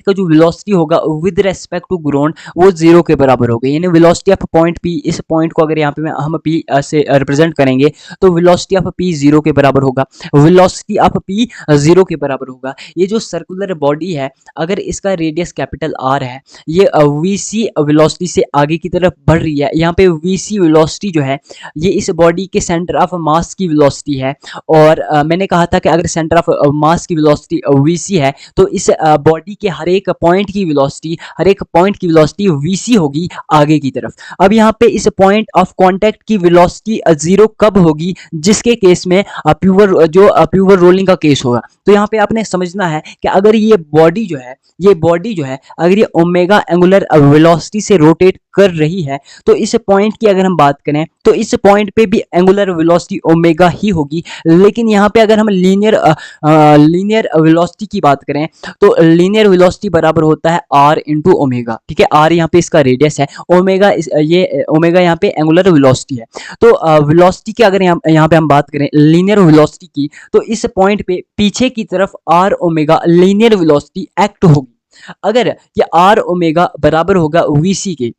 जो वेलोसिटी होगा विद रेस्पेक्ट टू ग्राउंड वो जीरो के बराबर होगा। यानी वेलोसिटी ऑफ पॉइंट पी, इस पॉइंट को अगर यहाँ पे हम पी से रिप्रेजेंट करेंगे तो वेलोसिटी ऑफ पी जीरो के बराबर होगा, वेलोसिटी ऑफ पी जीरो के बराबर होगा। ये जो सर्कुलर बॉडी है अगर इसका रेडियस कैपिटल आर है, ये वी सी वेलोसिटी से आगे की तरफ बढ़ रही है, यहाँ पे वी सी वेलोसिटी जो है ये इस बॉडी के सेंटर ऑफ मास की वेलोसिटी है। और मैंने कहा था कि अगर सेंटर ऑफ मास की वेलोसिटी vc है तो इस बॉडी के हर एक पॉइंट की वेलोसिटी vc होगी आगे की तरफ। अब यहाँ पे इस पॉइंट ऑफ कांटेक्ट की वेलोसिटी जीरो कब होगी, जिसके केस में प्योर रोलिंग का केस होगा। तो यहाँ पे आपने समझना है कि अगर ये बॉडी जो है अगर ये ओमेगा एंगुलर वेलोसिटी से रोटेट कर रही है, तो इस पॉइंट की अगर हम बात करें तो इस पॉइंट पे भी एंगुलर वेलोसिटी ओमेगा ही होगी। लेकिन यहाँ पे अगर हम लीनियर वेलोसिटी की बात करें तो लीनियर वेलोसिटी बराबर होता है r इंटू ओमेगा, ठीक है। r यहाँ पे इसका रेडियस है, ओमेगा यहाँ पे एंगुलर वेलोसिटी है। तो वेलोसिटी की अगर यहाँ पे हम बात करें लीनियर वेलोसिटी की, तो इस पॉइंट पे पीछे की तरफ r omega linear velocity act होगी। अगर ये r ओमेगा बराबर होगा vc के,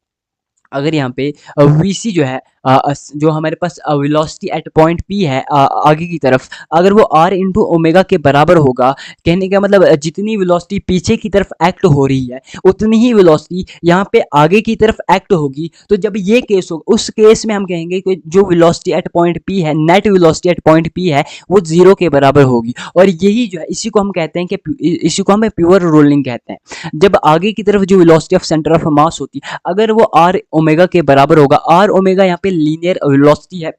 अगर यहाँ पे vc जो है जो हमारे पास वेलोसिटी एट पॉइंट p है आगे की तरफ, अगर वो r इंटू ओमेगा के बराबर होगा, कहने का मतलब जितनी वेलोसिटी पीछे की तरफ एक्ट हो रही है उतनी ही वेलोसिटी यहाँ पे आगे की तरफ एक्ट होगी। तो जब ये केस होगा उस केस में हम कहेंगे कि जो वेलोसिटी एट पॉइंट p है, net velocity at point p है, वो जीरो के बराबर होगी। और यही जो है इसी को हम कहते हैं कि इसी को हम प्योर रोलिंग कहते हैं। जब आगे की तरफ जो वेलोसिटी ऑफ सेंटर ऑफ मास होती है अगर वो r ओमेगा के बराबर होगा, r ओमेगा यहाँ पे लीनियर वेलोसिटी है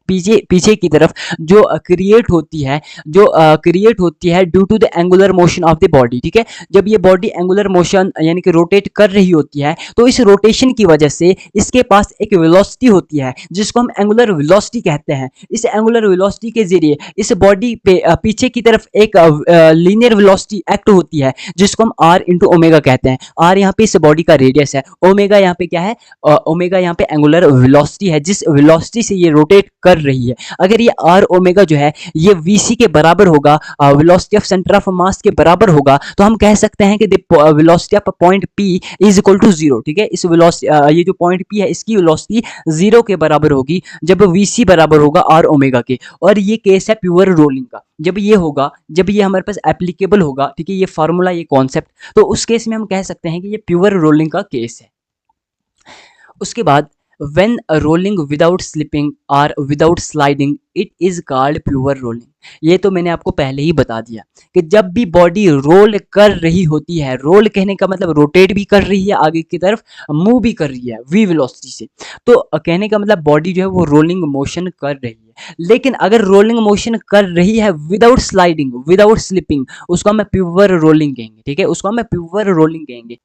पीछे की तरफ जो क्रिएट होती है due to the angular motion of the body, ठीक है। जब ये बॉडी एंगुलर मोशन यानी कि रोटेट कर रही होती है तो इस रोटेशन की वजह से इसके पास एक वेलोसिटी होती है जिसको हम एंगुलर वेलोसिटी कहते हैं। इस एंगुलर वेलोसिटी के जरिए इस बॉडी पे पीछे की तरफ एक लीनियर वेलोसिटी एक्ट होती है जिसको हम r इंटू ओमेगा कहते हैं। r यहाँ पे इस बॉडी का रेडियस है, ओमेगा यहाँ पे क्या है, ओमेगा यहाँ पे एंगुलर वेलोसिटी है जिस वेलोसिटी से ये रोटेट कर रही है। अगर ये r ओमेगा जो है ये vc के बराबर होगा, velocity of centre of mass के बराबर होगा, तो हम कह सकते हैं कि velocity of point p is equal to zero, ठीक है। इस वेलोसिटी ये जो पॉइंट p है इसकी वेलोसिटी जीरो के बराबर होगी जब vc बराबर होगा r ओमेगा के। और ये केस है प्योर रोलिंग का। जब ये होगा, जब ये हमारे पास एप्लीकेबल होगा, ठीक है, ये फार्मूला, ये कॉन्सेप्ट, तो उस केस में हम कह सकते हैं कि ये प्योर रोलिंग का केस है। उसके बाद when rolling without slipping or without sliding it is called pure rolling। ये तो मैंने आपको पहले ही बता दिया कि जब भी बॉडी रोल कर रही होती है, रोल कहने का मतलब रोटेट भी कर रही है, आगे की तरफ मूव भी कर रही है v वेलोसिटी से, तो कहने का मतलब बॉडी जो है वो रोलिंग मोशन कर रही है। लेकिन अगर रोलिंग मोशन कर रही है विदाउट स्लाइडिंग, विदाउट स्लिपिंग, उसको हम प्योर रोलिंग कहेंगे, ठीक है, उसको हम प्योर रोलिंग कहेंगे।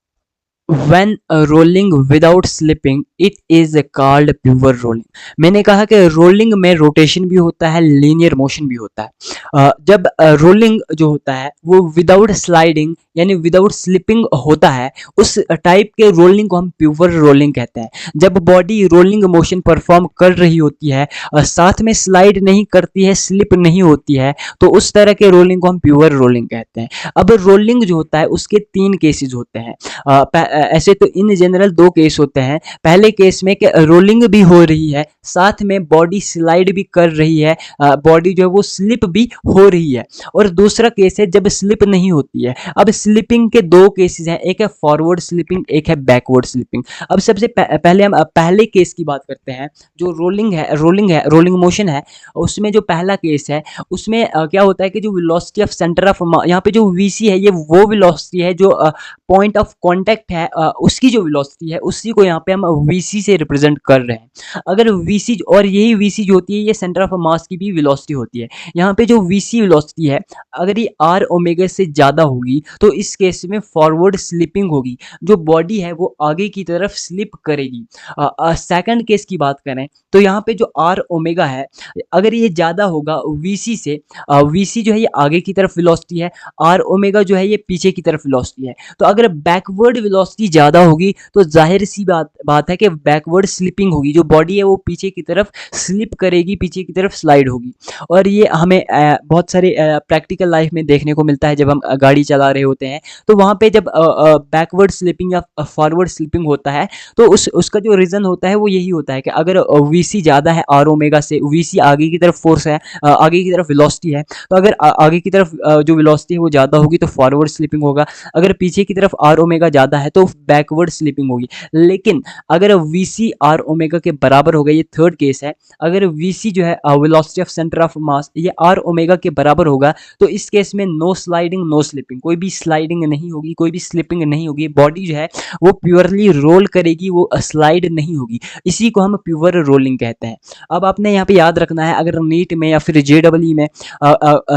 When rolling without slipping it is called pure rolling। मैंने कहा कि रोलिंग में रोटेशन भी होता है, लीनियर मोशन भी होता है। जब रोलिंग जो होता है वो विदाउट स्लाइडिंग यानी विदाउट स्लिपिंग होता है, उस टाइप के रोलिंग को हम प्योर रोलिंग कहते हैं। जब बॉडी रोलिंग मोशन परफॉर्म कर रही होती है और साथ में स्लाइड नहीं करती है, स्लिप नहीं होती है, तो उस तरह के रोलिंग को हम प्योर रोलिंग कहते हैं। अब रोलिंग जो होता है उसके तीन केसेस होते हैं। ऐसे तो इन जनरल दो केस होते हैं। पहले केस में कि रोलिंग भी हो रही है, साथ में बॉडी स्लाइड भी कर रही है, बॉडी जो है वो स्लिप भी हो रही है। और दूसरा केस है जब स्लिप नहीं होती है। अब स्लिपिंग के दो केसेस हैं, एक है फॉरवर्ड स्लिपिंग, एक है बैकवर्ड स्लिपिंग। अब सबसे पहले हम पहले केस की बात करते हैं। जो रोलिंग मोशन है, उसमें जो पहला केस है उसमें क्या होता है कि जो वेलोसिटी ऑफ सेंटर ऑफ यहाँ पे जो वीसी है, ये वो वेलोसिटी है जो पॉइंट ऑफ कांटेक्ट है, उसकी जो वेलोसिटी है उसी को यहाँ पे हम वीसी से रिप्रेजेंट कर रहे हैं। अगर वीसी, और यही वीसी जो होती है ये सेंटर ऑफ मास की भी वेलोसिटी होती है। यहाँ पे जो वीसी वेलोसिटी है अगर ये आर ओमेगा से ज़्यादा होगी तो इस केस में फॉरवर्ड स्लिपिंग होगी, जो बॉडी है वो आगे की तरफ स्लिप करेगी। सेकंड केस की बात करें तो यहाँ पे जो आर ओमेगा है अगर ये ज़्यादा होगा वीसी से, वीसी जो है ये आगे की तरफ वेलोसिटी है, आर ओमेगा जो है ये पीछे की तरफ वेलोसिटी है। तो अगर बैकवर्ड वेलोसिटी ज़्यादा होगी तो जाहिर सी बात है कि बैकवर्ड स्लिपिंग होगी, जो बॉडी है वो पीछे की तरफ स्लिप करेगी, पीछे की तरफ स्लाइड होगी। और ये हमें बहुत सारे प्रैक्टिकल लाइफ में देखने को मिलता है जब हम गाड़ी चला रहे होते हैं, तो वहाँ पे जब बैकवर्ड स्लिपिंग या फॉरवर्ड स्लिपिंग होता है तो उसका जो रीज़न होता है वो यही होता है कि अगर वीसी ज़्यादा है आर ओमेगा से, वीसी आगे की तरफ फोर्स है, आगे की तरफ वेलोसिटी है, तो अगर आगे की तरफ जो वेलोसिटी है वो ज़्यादा होगी तो फॉरवर्ड स्लिपिंग होगा, अगर पीछे की तरफ आर ओमेगा ज़्यादा है तो बैकवर्ड स्लिपिंग होगी। लेकिन अगर वीसी आर ओमेगा के बराबर हो गया, ये थर्ड केस है, अगर वीसी जो है वेलोसिटी ऑफ सेंटर ऑफ मास ये आर ओमेगा के बराबर होगा तो इस केस में नो स्लाइडिंग नो स्लिपिंग, कोई भी स्लाइडिंग नहीं होगी, कोई भी स्लिपिंग नहीं होगी, बॉडी जो है वो प्योरली रोल करेगी, वो स्लाइड नहीं होगी। इसी को हम प्योर रोलिंग कहते हैं। अब आपने यहाँ पे याद रखना है, अगर नीट में या फिर जेडब्ल्यू में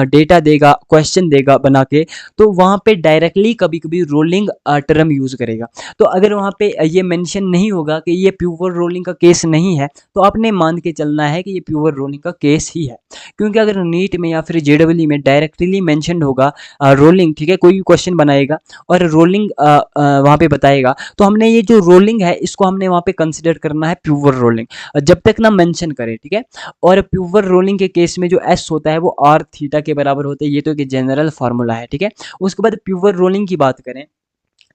डेटा देगा, क्वेश्चन देगा बना के, तो वहाँ पे डायरेक्टली कभी कभी रोलिंग टर्म यूज़ करेगा। तो अगर वहाँ पे ये मेंशन नहीं होगा कि ये प्योर रोलिंग का केस नहीं है तो आपने मान के चलना है कि ये प्योर रोलिंग का केस ही है। क्योंकि अगर नीट में या फिर जेडब्ल्यू में डायरेक्टली मेंशन होगा रोलिंग, ठीक है, कोई भी क्वेश्चन बनाएगा और रोलिंग वहाँ पे बताएगा, तो हमने ये जो रोलिंग है इसको हमने वहाँ पे कंसिडर करना है प्योर रोलिंग, जब तक ना मेंशन करे, ठीक है। और प्योर रोलिंग के केस में जो एस होता है वो आर थीटा के बराबर होता है, ये तो एक जनरल फार्मूला है, ठीक है। उसके बाद प्योर रोलिंग की बात करें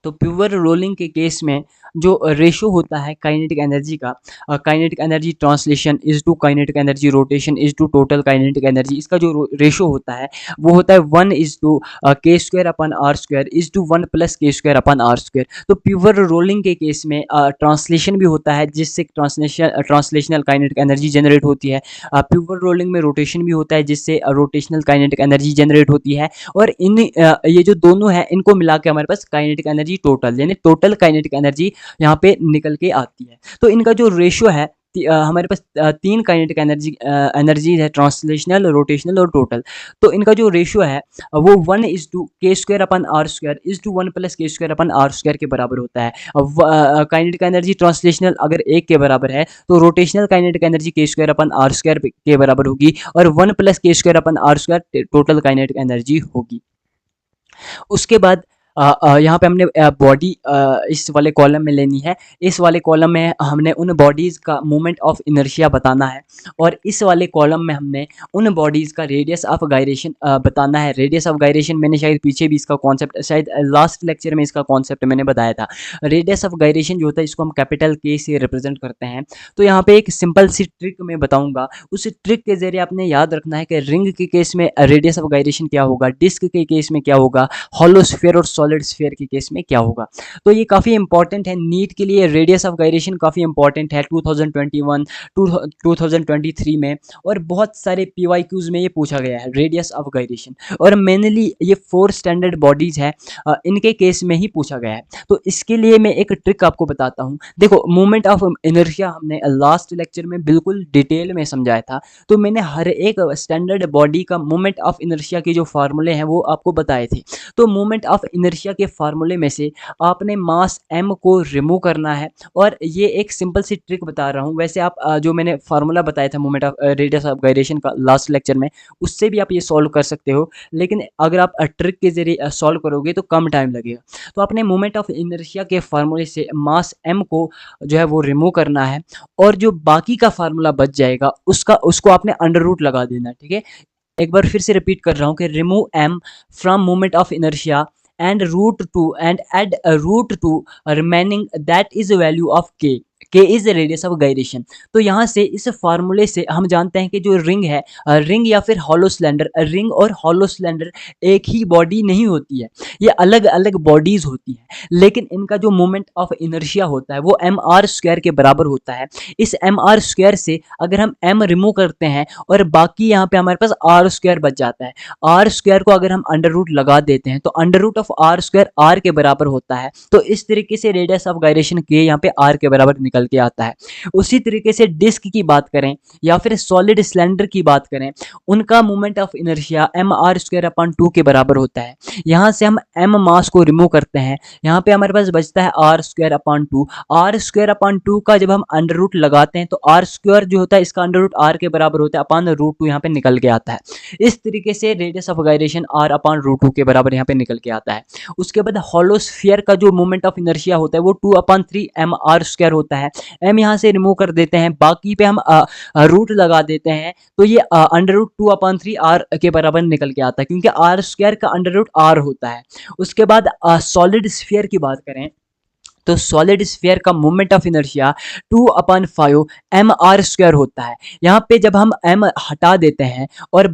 तो प्योर रोलिंग के केस में जो रेशो होता है काइनेटिक एनर्जी का, kinetic energy translation is to kinetic energy rotation is to total kinetic energy, इसका जो रेशो होता है वो होता है 1 is to K square upon R square is to 1 plus K square upon R square. तो pure rolling के case में ट्रांसलेशन भी होता है जिससे ट्रांसलेशनल काइनेटिक एनर्जी जनरेट होती है। प्योर रोलिंग में रोटेशन भी होता है जिससे रोटेशनल काइनेटिक एनर्जी जनरेट होती है। और इन ये जो दोनों है इनको मिला के हमारे पास काइनेटिक एनर्जी टोटल, यानी टोटल काइनेटिक एनर्जी यहाँ पे निकल के आती है। तो इनका जो रेशियो है हमारे पास तीन काइनेटिक एनर्जी है, ट्रांसलेशनल, रोटेशनल और टोटल। तो इनका जो रेशियो है वो 1 is to K square upon R square is to 1 plus K square upon R square के बराबर होता है। काइनेटिक एनर्जी ट्रांसलेशनल अगर 1 के बराबर है तो rotational kinetic energy K square upon R square के बराबर होगी, और 1 plus K square upon R square total kinetic energy होगी। उसके बाद यहाँ पे हमने बॉडी इस वाले कॉलम में लेनी है। इस वाले कॉलम में हमने उन बॉडीज़ का मोमेंट ऑफ इनर्शिया बताना है, और इस वाले कॉलम में हमने उन बॉडीज़ का रेडियस ऑफ गायरेशन बताना है। रेडियस ऑफ गायरेशन मैंने शायद पीछे भी इसका कॉन्सेप्ट, शायद लास्ट लेक्चर में इसका कॉन्सेप्ट मैंने बताया था। रेडियस ऑफ गायरेशन जो होता है इसको हम कैपिटल के से रिप्रेजेंट करते हैं। तो यहाँ पे एक सिंपल सी ट्रिक मैं बताऊँगा, उस ट्रिक के ज़रिए आपने याद रखना है कि रिंग के केस में रेडियस ऑफ गायरेशन क्या होगा, डिस्क के केस में क्या होगा, हॉलो स्फीयर और सॉलिड स्फीयर के केस में क्या होगा। तो ये काफ़ी इंपॉर्टेंट है नीट के लिए। रेडियस ऑफ गायरेशन काफ़ी इंपॉर्टेंट है 2021 2023 में, और बहुत सारे PYQs में ये पूछा गया है रेडियस ऑफ गायरेशन, और मेनली ये 4 स्टैंडर्ड बॉडीज़ है इनके केस में ही पूछा गया है। तो इसके लिए मैं एक ट्रिक आपको बताता हूँ। देखो, मोमेंट ऑफ इनर्शिया हमने लास्ट लेक्चर में बिल्कुल डिटेल में समझाया था, तो मैंने हर एक स्टैंडर्ड बॉडी का मोमेंट ऑफ इनर्शिया के जो फार्मूले हैं वो आपको बताए थे। तो मोमेंट ऑफ इनर्शिया के फार्मूले में से आपने मास m को रिमूव करना है, और ये एक सिंपल सी ट्रिक बता रहा हूँ। वैसे आप जो मैंने फार्मूला बताया था moment of radius of gyration का लास्ट लेक्चर में, उससे भी आप ये सॉल्व कर सकते हो, लेकिन अगर आप ट्रिक के जरिए सॉल्व करोगे तो कम टाइम लगेगा। तो आपने मोमेंट ऑफ इनर्शिया के फार्मूले से मास m को जो है वो रिमूव करना है, और जो बाकी का फार्मूला बच जाएगा उसको आपने अंडर रूट लगा देना है, ठीक है। एक बार फिर से रिपीट कर रहा हूँ कि remove m from moment of inertia and root 2 and add a root 2 remaining, that is value of k is the radius of gyration। तो यहाँ से इस फार्मूले से हम जानते हैं कि जो रिंग है, रिंग या फिर हॉलो सिलेंडर, रिंग और हॉलो सिलेंडर एक ही बॉडी नहीं होती है, ये अलग अलग बॉडीज होती हैं, लेकिन इनका जो मोमेंट ऑफ इनर्शिया होता है वो एम आर स्क्वायर के बराबर होता है। इस एम आर स्क्वायर से अगर हम एम रिमूव करते हैं और बाकी यहाँ पे हमारे पास आर स्क्वायर बच जाता है, आर स्क्वायर को अगर हम अंडर रूट लगा देते हैं तो under root of R square R के बराबर होता है। तो इस तरीके से रेडियस ऑफ गायरेशन के यहाँ पे आर के बराबर निकल के आता है। उसी तरीके से डिस्क की बात करें या फिर सॉलिड सिलेंडर की बात करें, उनका moment of inertia M R square upon 2 के बराबर होता है। यहाँ से हम एम मास को रिमूव करते हैं, यहाँ पे हमारे पास बचता है R square upon 2। R square upon 2 का जब हम अंडर रूट लगाते हैं तो आर स्क्वायर जो होता है इसका अंडर रूट आर के बराबर होता है, अपॉन रूट 2 यहाँ पे निकल के आता है। इस तरीके से radius of gyration R upon root 2 के बराबर यहाँ पे निकल के आता है। उसके बाद हॉलो स्फीयर का जो मोमेंट ऑफ इनर्शिया होता है वो 2/3 एम आर स्क्वायर होता है। एम यहाँ से रिमूव कर देते हैं, बाकी पे हम रूट लगा देते हैं, तो ये अंडर रूट 2/3 आर के बराबर निकल के आता है, क्योंकि आर स्क्वायर का अंडर रूट आर होता है। उसके बाद सॉलिड स्फीयर की बात करें तो सॉलिड स्फीयर का moment of inertia 2/5 M R square होता है। यहाँ पे जब हम एम हटा देते हैं और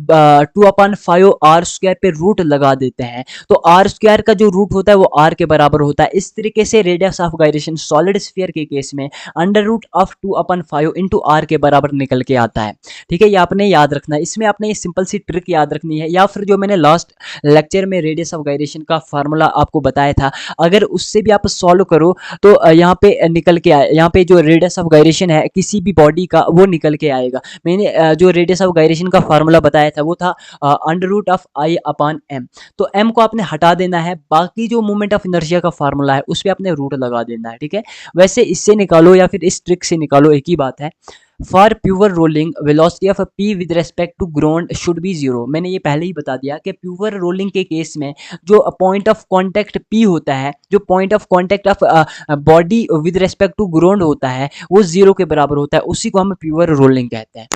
2/5 आर स्क्वायर पे रूट लगा देते हैं तो आर स्क्वायर का जो रूट होता है वो आर के बराबर होता है। इस तरीके से radius of gyration solid sphere के केस में under root of 2/5 into R के बराबर निकल के आता है। ठीक है, ये आपने याद रखना है। इसमें आपने ये सिंपल सी ट्रिक याद रखनी है, या फिर जो मैंने लास्ट लेक्चर में रेडियस ऑफ गायरेशन का फार्मूला आपको बताया था, अगर उससे भी आप सॉल्व करो तो यहाँ पे निकल के आए, यहाँ पे जो रेडियस ऑफ गायरेशन है किसी भी बॉडी का वो निकल के आएगा। मैंने जो रेडियस ऑफ गायरेशन का फार्मूला बताया था वो था under root of I upon M. तो एम को आपने हटा देना है, बाकी जो मोमेंट ऑफ इनर्शिया का फार्मूला है उस पर आपने रूट लगा देना है। ठीक है, वैसे इससे निकालो या फिर इस ट्रिक से निकालो, एक ही बात है। For pure rolling velocity of P with respect to ground should be 0। मैंने ये पहले ही बता दिया कि प्योर रोलिंग के केस में जो पॉइंट ऑफ कांटेक्ट पी होता है, जो point of contact of body with respect to ground होता है वो 0 के बराबर होता है, उसी को हम प्योर रोलिंग कहते हैं।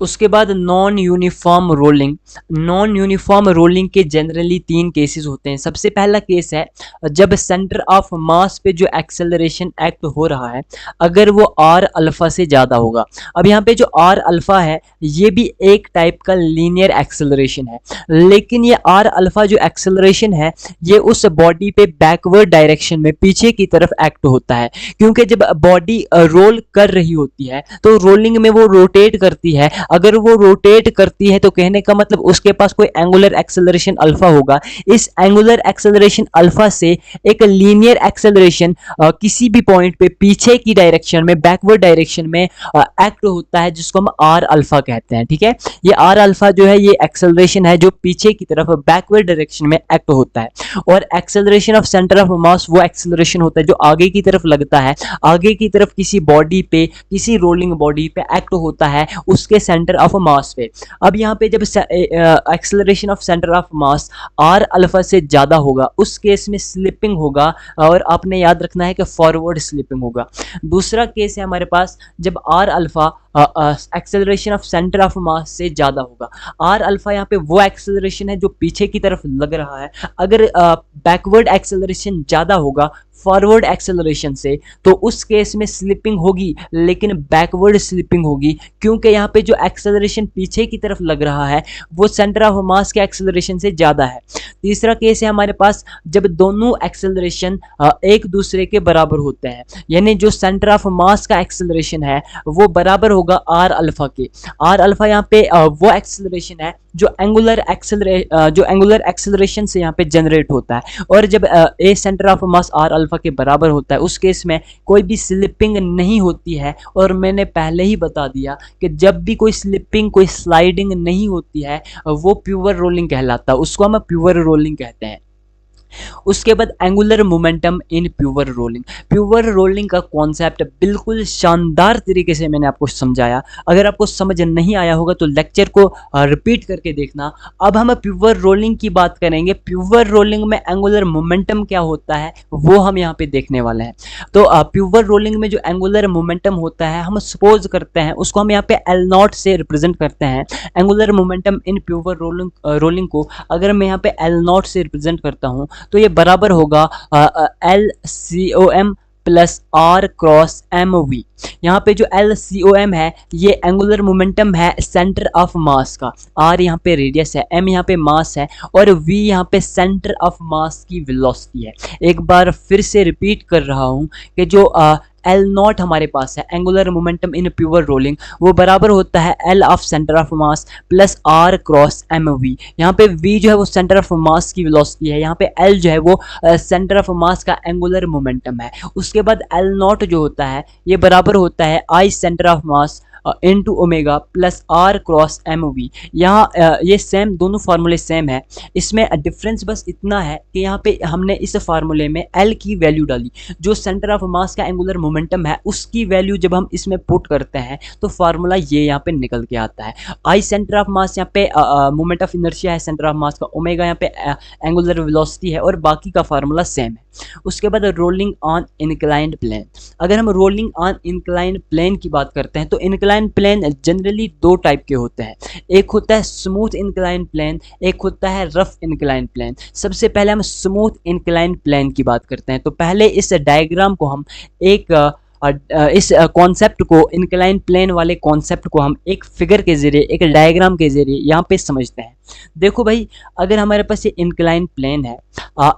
उसके बाद non uniform rolling. Non uniform rolling के जनरली 3 केसेस होते हैं। सबसे पहला केस है जब सेंटर ऑफ मास पे जो एक्सेलरेशन एक्ट हो रहा है अगर वो आर अल्फा से ज़्यादा होगा। अब यहाँ पे जो आर अल्फा है ये भी एक टाइप का लीनियर एक्सेलरेशन है, लेकिन ये आर अल्फा जो एक्सेलरेशन है ये उस बॉडी पे बैकवर्ड डायरेक्शन में पीछे की तरफ एक्ट होता है, क्योंकि जब बॉडी रोल कर रही होती है तो रोलिंग में वो रोटेट करती है। अगर वो रोटेट करती है तो कहने का मतलब उसके पास कोई एंगुलर एक्सेलरेशन अल्फा होगा। इस एंगुलर एक्सेलरेशन अल्फा से एक लीनियर एक्सेलरेशन किसी भी पॉइंट पे पीछे की डायरेक्शन में बैकवर्ड डायरेक्शन में एक्ट होता है, जिसको हम आर अल्फा कहते हैं। ठीक है, ये आर अल्फा जो है ये एक्सेलरेशन है जो पीछे की तरफ बैकवर्ड डायरेक्शन में एक्ट होता है। और एक्सेलरेशन ऑफ सेंटर ऑफ मास वो एक्सेलरेशन होता है जो आगे की तरफ लगता है, आगे की तरफ किसी बॉडी पे, किसी रोलिंग बॉडी पे एक्ट होता है उसके सेंटर ऑफ मास पे। अब यहाँ पे जब acceleration of centre of mass R alpha से ज़्यादा होगा उस केस में स्लिपिंग होगा, और आपने याद रखना है कि फॉरवर्ड स्लिपिंग होगा। दूसरा केस है हमारे पास जब R alpha acceleration of centre of mass से ज़्यादा होगा। आर अल्फा यहाँ पे वो एक्सेलरेशन है जो पीछे की तरफ लग रहा है। अगर बैकवर्ड एक्सेलरेशन ज़्यादा होगा फॉरवर्ड एक्सेलरेशन से तो उस केस में स्लिपिंग होगी, लेकिन बैकवर्ड स्लिपिंग होगी, क्योंकि यहाँ पे जो एक्सेलरेशन पीछे की तरफ लग रहा है वो सेंटर ऑफ मास के एक्सेलरेशन से ज़्यादा है। तीसरा केस है हमारे पास जब दोनों एक्सेलरेशन एक दूसरे के बराबर होते हैं, यानी जो सेंटर ऑफ मास का एक्सेलरेशन है वो बराबर होगा आर अल्फा के। आर अल्फा यहाँ पे वो एक्सेलरेशन है जो एंगुलर एक्सेलरेशन से यहाँ पे जनरेट होता है, और जब a centre of mass R alpha के बराबर होता है उस केस में कोई भी स्लिपिंग नहीं होती है। और मैंने पहले ही बता दिया कि जब भी कोई स्लिपिंग, कोई स्लाइडिंग नहीं होती है वो प्योर रोलिंग कहलाता है, उसको हम प्योर रोलिंग कहते हैं। उसके बाद angular momentum in pure rolling. Pure rolling का कॉन्सेप्ट बिल्कुल शानदार तरीके से मैंने आपको समझाया। अगर आपको समझ नहीं आया होगा तो लेक्चर को रिपीट करके देखना। अब हम प्योर रोलिंग की बात करेंगे। प्योर रोलिंग में एंगुलर मोमेंटम क्या होता है वो हम यहाँ पे देखने वाले हैं। तो प्योर रोलिंग में जो एंगुलर मोमेंटम होता है हम सपोज करते हैं उसको हम यहाँ पे L0 से रिप्रेजेंट करते हैं। Angular momentum in pure rolling को अगर मैं यहाँ पे L0 से रिप्रेजेंट करता हूँ तो ये बराबर होगा LCOM plus R cross MV। यहाँ पे जो LCOM है ये एंगुलर मोमेंटम है सेंटर ऑफ मास का, R यहाँ पे रेडियस है, M यहाँ पे मास है और V यहाँ पे सेंटर ऑफ मास की वेलोसिटी है। एक बार फिर से रिपीट कर रहा हूँ कि जो L नॉट हमारे पास है angular momentum in pure rolling, वो बराबर होता है L of centre of mass plus R cross MV। यहाँ पे V जो है वो सेंटर ऑफ मास की वेलोसिटी है, यहाँ पे L जो है वो सेंटर ऑफ मास का एंगुलर मोमेंटम है। उसके बाद L नॉट जो होता है ये बराबर होता है I centre of mass into omega plus R cross MV। यहाँ ये सेम, दोनों फार्मूले सेम है, इसमें डिफरेंस बस इतना है कि यहाँ पे हमने इस फार्मूले में L की वैल्यू डाली, जो सेंटर ऑफ मास का एंगुलर मोमेंटम है उसकी वैल्यू जब हम इसमें पुट करते हैं तो फार्मूला ये यहाँ पे निकल के आता है। I सेंटर ऑफ मास यहाँ पे मोमेंट ऑफ इनर्शिया है सेंटर ऑफ मास का, ओमेगा यहाँ पे एंगुलर वेलोसिटी है और बाकी का फार्मूला सेम है। उसके बाद रोलिंग ऑन इंक्लाइंड प्लेन। अगर हम रोलिंग ऑन इंक्लाइंड प्लेन की बात करते हैं तो इंक्लाइंड प्लेन जनरली दो टाइप के होते हैं, एक होता है स्मूथ इंक्लाइंड प्लेन, एक होता है रफ इंक्लाइंड प्लेन। सबसे पहले हम स्मूथ इंक्लाइंड प्लेन की बात करते हैं। तो पहले इस डायग्राम को हम इस कॉन्सेप्ट को, इंक्लाइन प्लेन वाले कॉन्सेप्ट को हम एक फिगर के जरिए, एक डायग्राम के जरिए यहाँ पे समझते हैं। देखो भाई, अगर हमारे पास ये इंक्लाइन प्लेन है,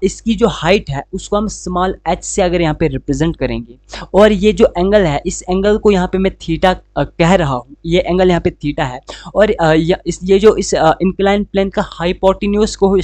इसकी जो हाइट है उसको हम स्मॉल h से अगर यहाँ पे रिप्रेजेंट करेंगे और ये जो एंगल है, इस एंगल को यहाँ पे मैं थीटा कह रहा हूँ, ये एंगल यहाँ पे थीटा है और ये जो इस इंक्लाइन प्लेन का हाइपोटेन्यूज को हो,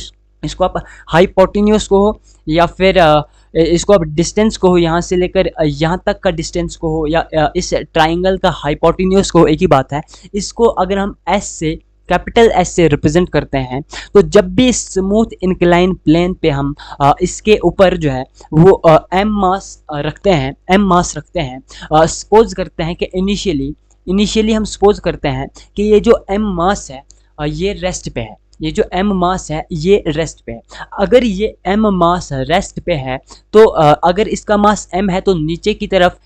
इसको आप हाइपोटेन्यूज को हो या फिर इसको आप डिस्टेंस को हो, यहाँ से लेकर यहाँ तक का डिस्टेंस को हो या इस ट्राइंगल का हाइपोटेन्यूज को हो, एक ही बात है। इसको अगर हम S से, कैपिटल S से रिप्रेजेंट करते हैं तो जब भी स्मूथ इंक्लाइन प्लेन पे हम इसके ऊपर जो है वो M मास रखते हैं, सपोज करते हैं कि इनिशियली हम सपोज करते हैं कि ये जो M मास है ये रेस्ट पे है, ये जो M मास है ये रेस्ट पे है। अगर ये M मास रेस्ट पे है तो अगर इसका मास M है तो नीचे की तरफ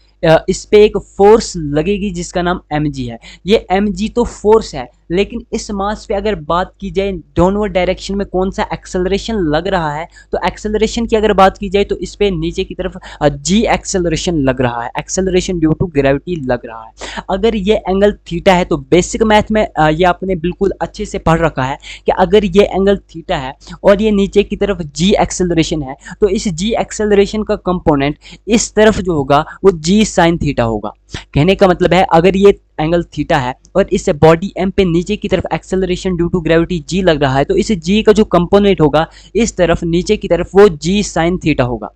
इस पे एक फोर्स लगेगी जिसका नाम mg है। ये mg तो फोर्स है, लेकिन इस मास पे अगर बात की जाए डाउनवर्ड डायरेक्शन में कौन सा एक्सेलरेशन लग रहा है, तो एक्सेलरेशन की अगर बात की जाए तो इस पे नीचे की तरफ g एक्सेलरेशन लग रहा है, एक्सेलरेशन ड्यू टू ग्रेविटी लग रहा है। अगर ये एंगल थीटा है तो बेसिक मैथ में ये आपने बिल्कुल अच्छे से पढ़ रखा है कि अगर ये एंगल थीटा है और ये नीचे की तरफ g एक्सेलरेशन है तो इस g एक्सेलरेशन का कंपोनेंट इस तरफ जो होगा वो g साइन थीटा होगा। कहने का मतलब है अगर ये एंगल थीटा है और इस बॉडी m पे नीचे की तरफ acceleration due to gravity g लग रहा है तो इस g का जो कंपोनेंट होगा इस तरफ नीचे की तरफ वो g साइन थीटा होगा।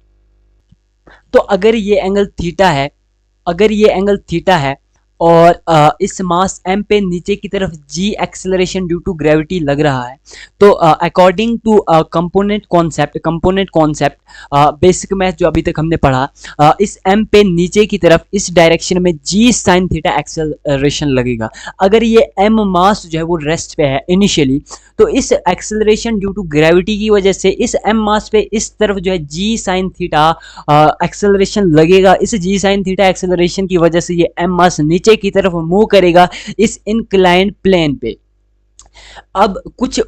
तो अगर ये एंगल थीटा है और इस मास m पे नीचे की तरफ g acceleration due to gravity लग रहा है तो according to component concept basic math जो अभी तक हमने पढ़ा, इस m पे नीचे की तरफ इस डायरेक्शन में g साइन थीटा एक्सेलरेशन लगेगा। अगर ये m मास जो है वो रेस्ट पे है इनिशियली तो इस एक्सेलरेशन ड्यू टू ग्रेविटी की वजह से इस m मास पे इस तरफ जो है g साइन थीटा एक्सेलरेशन लगेगा। इस g साइन थीटा एक्सेलरेशन की वजह से ये m मास नीचे की तरफ मूव करेगा इस इंक्लाइंड प्लेन पे। अब कुछ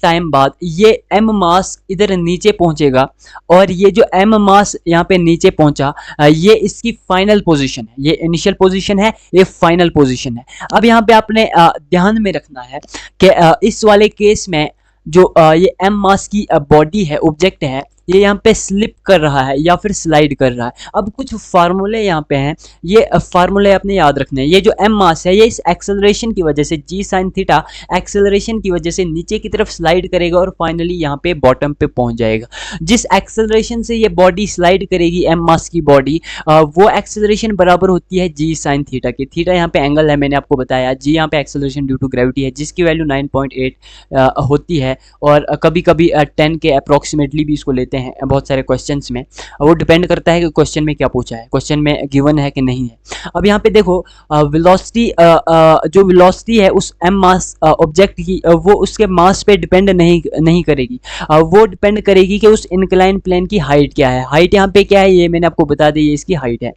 टाइम बाद ये m मास इधर नीचे पहुंचेगा और ये जो m मास यहाँ पे नीचे पहुंचा ये इसकी फाइनल पोजीशन है, ये इनिशियल पोजीशन है, ये फाइनल पोजीशन है। अब यहाँ पे आपने ध्यान में रखना है कि इस वाले केस में जो ये m मास की बॉडी है, ऑब्जेक्ट है, ये यहाँ पे स्लिप कर रहा है या फिर स्लाइड कर रहा है। अब कुछ फार्मूले यहाँ पे हैं, ये फार्मूले आपने याद रखने हैं। ये जो m मास है ये इस एक्सेलरेशन की वजह से g साइन थीटा एक्सेलरेशन की वजह से नीचे की तरफ स्लाइड करेगा और फाइनली यहाँ पे बॉटम पे पहुंच जाएगा। जिस एक्सेलरेशन से ये बॉडी स्लाइड करेगी m मास की बॉडी, वो एक्सेलरेशन बराबर होती है g साइन थीटा की। थीटा यहाँ पे एंगल है, मैंने आपको बताया। g यहाँ पे एक्सेलरेशन ड्यू टू ग्रेविटी है जिसकी वैल्यू 9.8 होती है और कभी कभी 10 के अप्रोक्सीमेटली भी इसको लेते लेते हैं बहुत सारे क्वेश्चंस में, वो डिपेंड करता है कि क्वेश्चन में क्या पूछा है, क्वेश्चन में गिवन है कि नहीं है। अब यहाँ पे देखो वेलोसिटी, जो वेलोसिटी है उस m मास ऑब्जेक्ट की, वो उसके मास पे डिपेंड नहीं करेगी, वो डिपेंड करेगी कि उस इंक्लाइन प्लेन की हाइट क्या है। हाइट यहाँ पे क्या है ये मैंने आपको बता दी, ये इसकी हाइट है।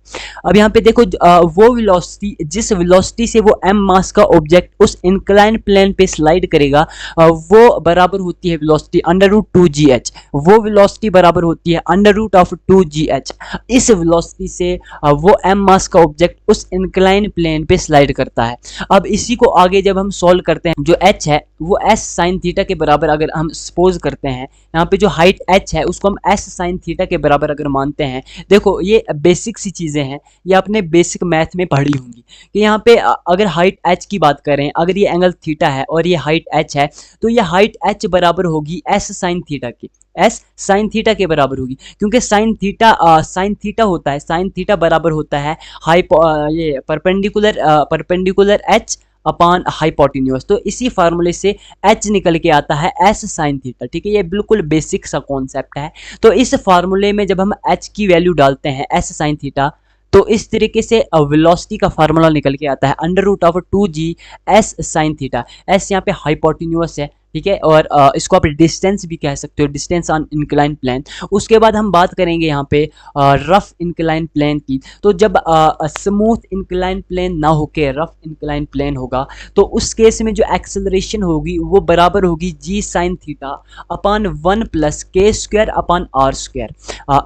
अब यहाँ पे देखो वो वेलोसिटी, जिस वेलोसिटी से वो m मास का ऑब्जेक्ट उस इंक्लाइन प्लेन पे स्लाइड करेगा, वो बराबर होती है वेलोसिटी √2gh। वो वेलोसिटी बराबर होती है √2gh। इस वेलोसिटी से वो m मास का ऑब्जेक्ट उस इंक्लाइन प्लेन पे स्लाइड करता है। अब इसी को आगे जब हम सॉल्व करते हैं, जो h है वो s sin थीटा के बराबर अगर हम सपोज करते हैं, यहाँ पे जो हाइट h है उसको हम s sin थीटा के बराबर अगर मानते हैं, देखो ये बेसिक सी चीज़ें हैं, ये आपने बेसिक मैथ में पढ़ी होंगी कि यहाँ पे अगर हाइट h की बात करें, अगर ये एंगल थीटा है और ये हाइट h है, तो ये हाइट h बराबर होगी s sin थीटा की, s sin थीटा के बराबर होगी, क्योंकि sin थीटा होता है, sin थीटा बराबर होता है ये परपेंडिकुलर h अपॉन हाइपोटेन्यूज। तो इसी फार्मूले से h निकल के आता है s sin थीटा। ठीक है, ये बिल्कुल बेसिक सा कॉन्सेप्ट है। तो इस फार्मूले में जब हम h की वैल्यू डालते हैं s sin थीटा, तो इस तरीके से वेलोसिटी का फार्मूला निकल के आता है √2g s sin theta. s यहाँ पे हाइपोटेन्यूज है, ठीक है, और इसको आप डिस्टेंस भी कह सकते हो, डिस्टेंस ऑन इंक्लाइन प्लेन। उसके बाद हम बात करेंगे यहाँ पे रफ इंक्लाइन प्लेन की। तो जब स्मूथ इंक्लाइन प्लेन ना होके रफ इंक्लाइन प्लेन होगा, तो उस केस में जो एक्सेलरेशन होगी वो बराबर होगी g sin theta upon 1 + k² upon r²।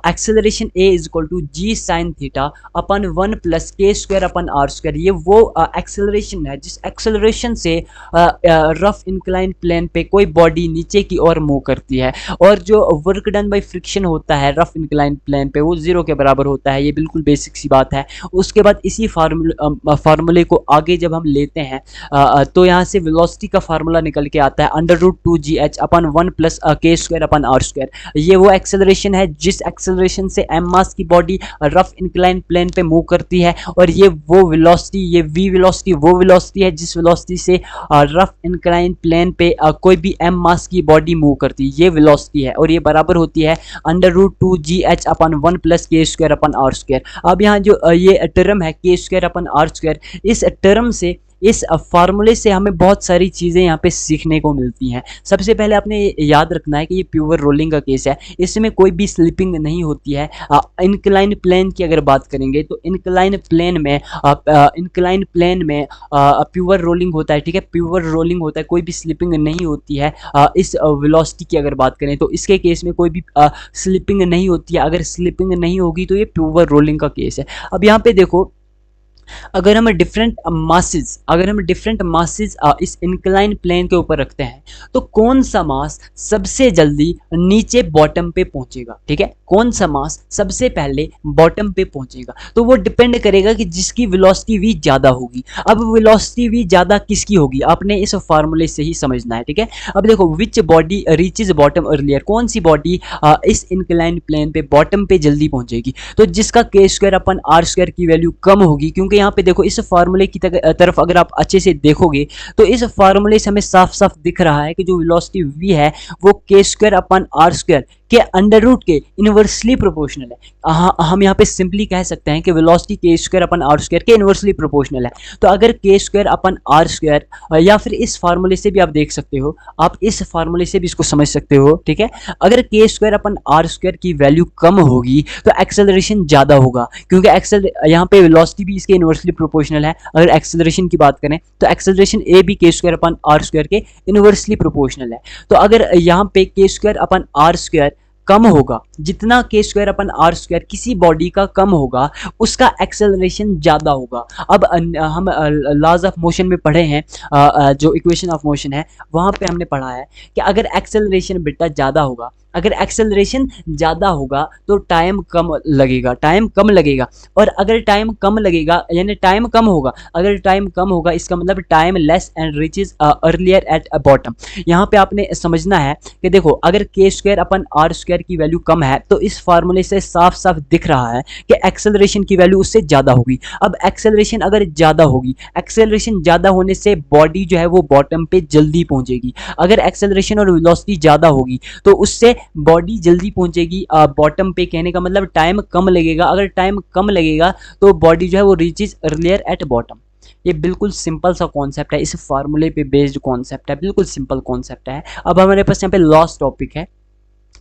Acceleration a = g sin theta upon 1 + k² upon r²। ये वो एक्सेलरेशन है जिस एक्सेलरेशन से रफ इंक्लाइन प्लेन पे कोई बॉडी नीचे की ओर मूव करती है, और जो वर्क डन बाय फ्रिक्शन होता है रफ इंक्लाइन प्लेन पे वो 0 के बराबर होता है। ये बिल्कुल बेसिक सी बात है। उसके बाद इसी फार्मूले को आगे जब हम लेते हैं, तो यहाँ से वेलोसिटी का फार्मूला निकल के आता है √2gh upon 1 + k² upon r²। ये वो एक्सेलरेशन है जिस एक्सेलरेशन से m मास की बॉडी रफ इंक्लाइन प्लेन पे मूव करती है, और ये वो वेलोसिटी, ये v वेलोसिटी वो वेलोसिटी है जिस वेलोसिटी से रफ इंक्लाइन प्लेन पे कोई भी m मास की बॉडी मूव करती है, ये वेलोसिटी है, और ये बराबर होती है √2gh upon 1 + k² upon r²। अब यहाँ जो ये टर्म है k² अपॉन r², इस टर्म से, इस फार्मूले से हमें बहुत सारी चीज़ें यहाँ पे सीखने को मिलती हैं। सबसे पहले आपने याद रखना है कि ये प्योर रोलिंग का केस है, इसमें कोई भी स्लिपिंग नहीं होती है। इंक्लाइन प्लेन की अगर बात करेंगे तो इंक्लाइन प्लेन में प्योर रोलिंग होता है। ठीक है, प्योर रोलिंग होता है, कोई भी स्लिपिंग नहीं होती है। इस वेलोसिटी की अगर बात करें तो इसके केस में कोई भी स्लिपिंग नहीं होती है। अगर स्लिपिंग नहीं होगी तो ये प्योर रोलिंग का केस है। अब यहाँ पे देखो, अगर हम डिफरेंट मासेस इस इंक्लाइन प्लेन के ऊपर रखते हैं, तो कौन सा मास सबसे जल्दी नीचे बॉटम पे पहुंचेगा। ठीक है, कौन सा मास सबसे पहले बॉटम पे पहुंचेगा, तो वो डिपेंड करेगा कि जिसकी वेलोसिटी v ज़्यादा होगी। अब वेलोसिटी v ज़्यादा किसकी होगी, आपने इस फार्मूले से ही समझना है। ठीक है, अब देखो, which body reaches bottom earlier, कौन सी बॉडी इस इंक्लाइन प्लेन पे बॉटम पे जल्दी पहुंचेगी, तो जिसका k² अपॉन r² की वैल्यू कम होगी। क्योंकि यहाँ पे देखो, इस फार्मूले की तरफ अगर आप अच्छे से देखोगे तो इस फार्मूले से हमें साफ साफ दिख रहा है कि जो वेलोसिटी v है वो k² अपॉन r² के अंडर रूट के इनवर्सली प्रोपोर्शनल है। हम यहाँ पे सिंपली कह सकते हैं कि वेलोसिटी k² अपॉन r² के इनवर्सली प्रोपोर्शनल है। तो अगर k² अपॉन r², या फिर इस फार्मूले से भी आप देख सकते हो, आप इस फार्मूले से भी इसको समझ सकते हो। ठीक है, अगर k² अपॉन r² की वैल्यू कम होगी तो एक्सेलरेशन ज़्यादा होगा, क्योंकि यहाँ पे वेलोसिटी भी इसके इनवर्सली प्रोपोर्शनल है। अगर एक्सेलरेशन की बात करें तो एक्सेलरेशन a भी k² अपॉन r² के इनवर्सली प्रोपोर्शनल है। तो अगर यहाँ पे k² अपॉन r² कम होगा, जितना k² अपॉन r² किसी बॉडी का कम होगा उसका एक्सेलरेशन ज़्यादा होगा। अब हम लॉज ऑफ मोशन में पढ़े हैं, जो इक्वेशन ऑफ मोशन है वहाँ पे हमने पढ़ा है कि अगर एक्सेलरेशन बेटा ज़्यादा होगा, अगर एक्सेलरेशन ज़्यादा होगा तो टाइम कम लगेगा, और अगर टाइम कम लगेगा यानी टाइम कम होगा, अगर टाइम कम होगा इसका मतलब time less and reaches earlier at bottom. यहाँ पे आपने समझना है कि देखो, अगर k² अपॉन r² की वैल्यू कम है तो इस फार्मूले से साफ साफ दिख रहा है कि एक्सेलरेशन की वैल्यू उससे ज़्यादा होगी। अब एक्सेलरेशन अगर ज़्यादा होगी, एक्सेलरेशन ज़्यादा होने से बॉडी जो है वो बॉटम पे जल्दी पहुँचेगी। अगर एक्सेलरेशन और वेलोसिटी ज़्यादा होगी तो उससे बॉडी जल्दी पहुंचेगी बॉटम पे, कहने का मतलब टाइम कम लगेगा। अगर टाइम कम लगेगा तो बॉडी जो है वो रीचेज अर्लियर एट बॉटम। ये बिल्कुल सिंपल सा कॉन्सेप्ट है, इस फार्मूले पे बेस्ड कॉन्सेप्ट है, बिल्कुल सिंपल कॉन्सेप्ट है। अब हमारे पास यहाँ पे लास्ट टॉपिक है।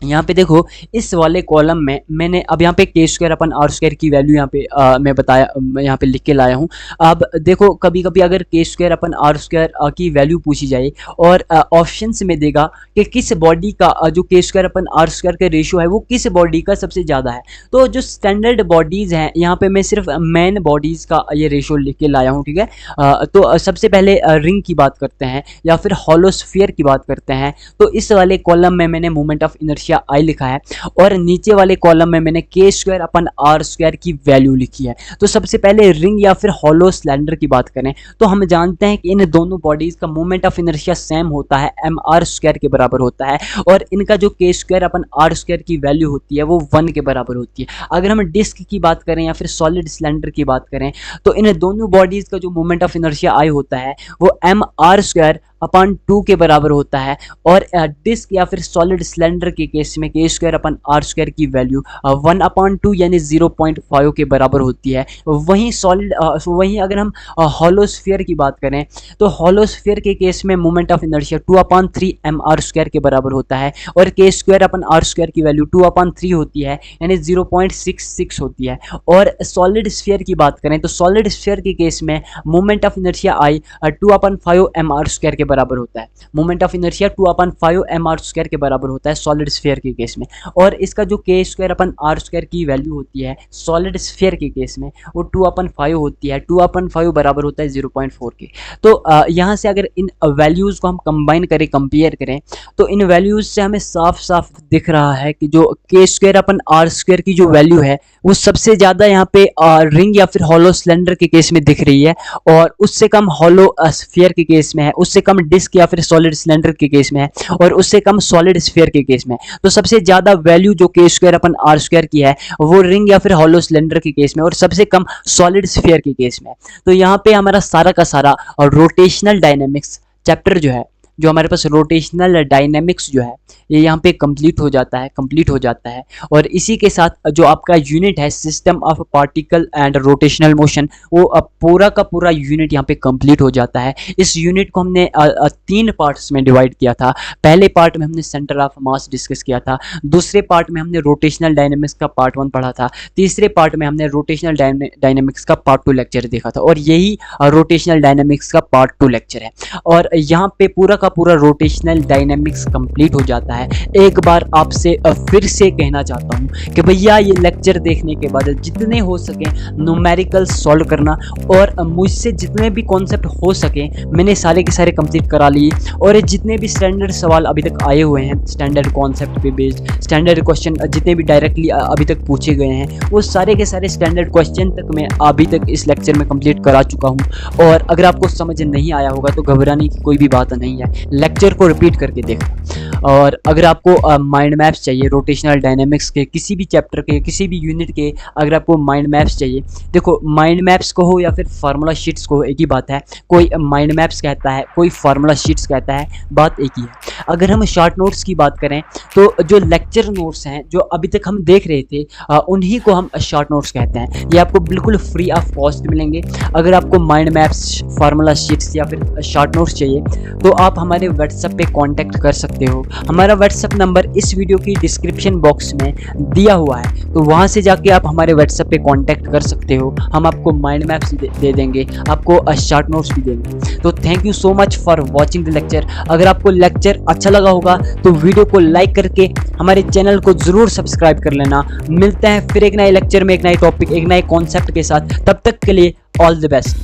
यहाँ पे देखो इस वाले कॉलम में मैंने अब यहाँ पे के स्क्वायर अपन आर स्क्वायर की वैल्यू यहाँ पे मैं बताया, यहाँ पे लिख के लाया हूँ। अब देखो कभी कभी अगर के स्क्वायर अपन आर स्क्वायर की वैल्यू पूछी जाए और ऑप्शंस में देगा कि किस बॉडी का जो के स्क्वायर अपन आर स्क्वायर का रेशियो है वो किस बॉडी का सबसे ज़्यादा है, तो जो स्टैंडर्ड बॉडीज़ हैं यहाँ पे मैं सिर्फ मेन बॉडीज़ का ये रेशियो लिख के लाया हूँ, ठीक है। तो सबसे पहले रिंग की बात करते हैं या फिर हॉलोस्फीयर की बात करते हैं। तो इस वाले कॉलम में मैंने मोमेंट ऑफ इनर्शिया आई लिखा है और नीचे वाले कॉलम में मैंने के स्क्वायर अपन आर स्क्वायर की वैल्यू लिखी है। तो सबसे पहले रिंग या फिर हॉलो सिलेंडर की बात करें तो हम जानते हैं कि इन दोनों बॉडीज का मोमेंट ऑफ इनर्शिया सेम होता है, एम आर स्क्वायर के बराबर होता है और इनका जो के स्क्वायर अपन आर स्क्वायर की वैल्यू होती है वो 1 के बराबर होती है। अगर हम डिस्क की बात करें या फिर सॉलिड सिलेंडर की बात करें तो इन दोनों बॉडीज का जो मोमेंट ऑफ इनर्शिया आई होता है वो एम आर स्क्वायर अपन 2 के बराबर होता है और डिस्क या फिर सॉलिड सिलेंडर के केस में के स्क्वायर अपन आर स्क्वायर की वैल्यू 1/2 यानी 0.5 के बराबर होती है। वहीं अगर हम हॉलोस्फीयर की बात करें तो हॉलोस्फीयर के केस में moment of inertia 2/3 M R square के बराबर होता है और K square upon R square की वैल्यू 2/3 होती है यानी 0.66 होती है। और सॉलिड स्फीयर की बात करें तो सॉलिड स्फीयर के केस में moment of inertia I 2/5 M R square के बराबर होता है। Moment of inertia 2/5 M R square के बराबर होता है सॉलिड स्फीयर के केस में। और इसका जो के स्क्वायर अपन आर स्क्वायर की वैल्यू होती है सॉलिड स्फीयर के केस में वो 2/5 होती है। 2/5 बराबर होता है 0.4 के। तो यहाँ से अगर इन वैल्यूज़ को हम कंबाइन करें, कंपेयर करें तो इन वैल्यूज़ से हमें साफ साफ दिख रहा है कि जो के स्क्वायर अपन आर स्क्वायर की जो वैल्यू है वो सबसे ज़्यादा यहाँ पे रिंग या फिर हॉलो सिलेंडर के केस में दिख रही है और उससे कम हॉलो स्फीयर के केस में है, उससे कम डिस्क या फिर सॉलिड सिलेंडर के केस में है और उससे कम सॉलिड स्फीयर के केस में। तो सबसे ज्यादा वैल्यू जो के स्क्वायर अपन आर स्क्वायर की है वो रिंग या फिर हॉलो सिलेंडर के केस में और सबसे कम सॉलिड स्फीयर के केस में। तो यहाँ पे हमारा सारा का सारा रोटेशनल डायनेमिक्स चैप्टर जो हमारे पास रोटेशनल डायनेमिक्स जो है ये यहाँ पे कंप्लीट हो जाता है और इसी के साथ जो आपका यूनिट है system of particle and rotational motion वो पूरा का पूरा यूनिट यहाँ पे कंप्लीट हो जाता है। इस यूनिट को हमने 3 पार्ट्स में डिवाइड किया था। पहले पार्ट में हमने सेंटर ऑफ मास डिस्कस किया था, दूसरे पार्ट में हमने रोटेशनल डायनेमिक्स का पार्ट 1 पढ़ा था, तीसरे पार्ट में हमने रोटेशनल डायनेमिक्स का पार्ट 2 लेक्चर देखा था और यही रोटेशनल डायनेमिक्स का पार्ट 2 लेक्चर है। और यहाँ पे पूरा का पूरा रोटेशनल डायनेमिक्स कंप्लीट हो जाता है। एक बार आपसे फिर से कहना चाहता हूँ कि भैया ये लेक्चर देखने के बाद जितने हो सके न्यूमेरिकल सॉल्व करना और मुझसे जितने भी कॉन्सेप्ट हो सके मैंने सारे के सारे कंप्लीट करा लिए और जितने भी स्टैंडर्ड सवाल अभी तक आए हुए हैं स्टैंडर्ड कॉन्सेप्ट पे बेस्ड स्टैंडर्ड क्वेश्चन जितने भी डायरेक्टली अभी तक पूछे गए हैं वो सारे के सारे स्टैंडर्ड क्वेश्चन तक मैं अभी तक इस लेक्चर में कंप्लीट करा चुका हूँ। और अगर आपको समझ नहीं आया होगा तो घबराने की कोई भी बात नहीं है, लेक्चर को रिपीट करके देखना। और अगर आपको माइंड मैप्स चाहिए रोटेशनल डायनेमिक्स के किसी भी चैप्टर के किसी भी यूनिट के, अगर आपको माइंड मैप्स चाहिए, देखो माइंड मैप्स को हो या फिर फार्मूला शीट्स को हो एक ही बात है। कोई माइंड मैप्स कहता है, कोई फार्मूला शीट्स कहता है, बात एक ही है। अगर हम शॉर्ट नोट्स की बात करें तो जो लेक्चर नोट्स हैं जो अभी तक हम देख रहे थे उन्हीं को हम शॉर्ट नोट्स कहते हैं। ये आपको बिल्कुल फ्री ऑफ कॉस्ट मिलेंगे। अगर आपको माइंड मैप्स, फार्मूला शीट्स या फिर शॉर्ट नोट्स चाहिए तो आप हमारे व्हाट्सएप पे कांटेक्ट कर सकते हो। हमारा व्हाट्सएप नंबर इस वीडियो की डिस्क्रिप्शन बॉक्स में दिया हुआ है, तो वहाँ से जाके आप हमारे व्हाट्सएप पे कांटेक्ट कर सकते हो। हम आपको माइंड मैप्स दे देंगे, आपको शॉर्ट नोट्स भी देंगे। तो thank you so much for watching the lecture. अगर आपको लेक्चर अच्छा लगा होगा तो वीडियो को लाइक करके हमारे चैनल को ज़रूर सब्सक्राइब कर लेना। मिलते हैं फिर एक नए लेक्चर में, एक नए टॉपिक, एक नए कॉन्सेप्ट के साथ। तब तक के लिए ऑल द बेस्ट।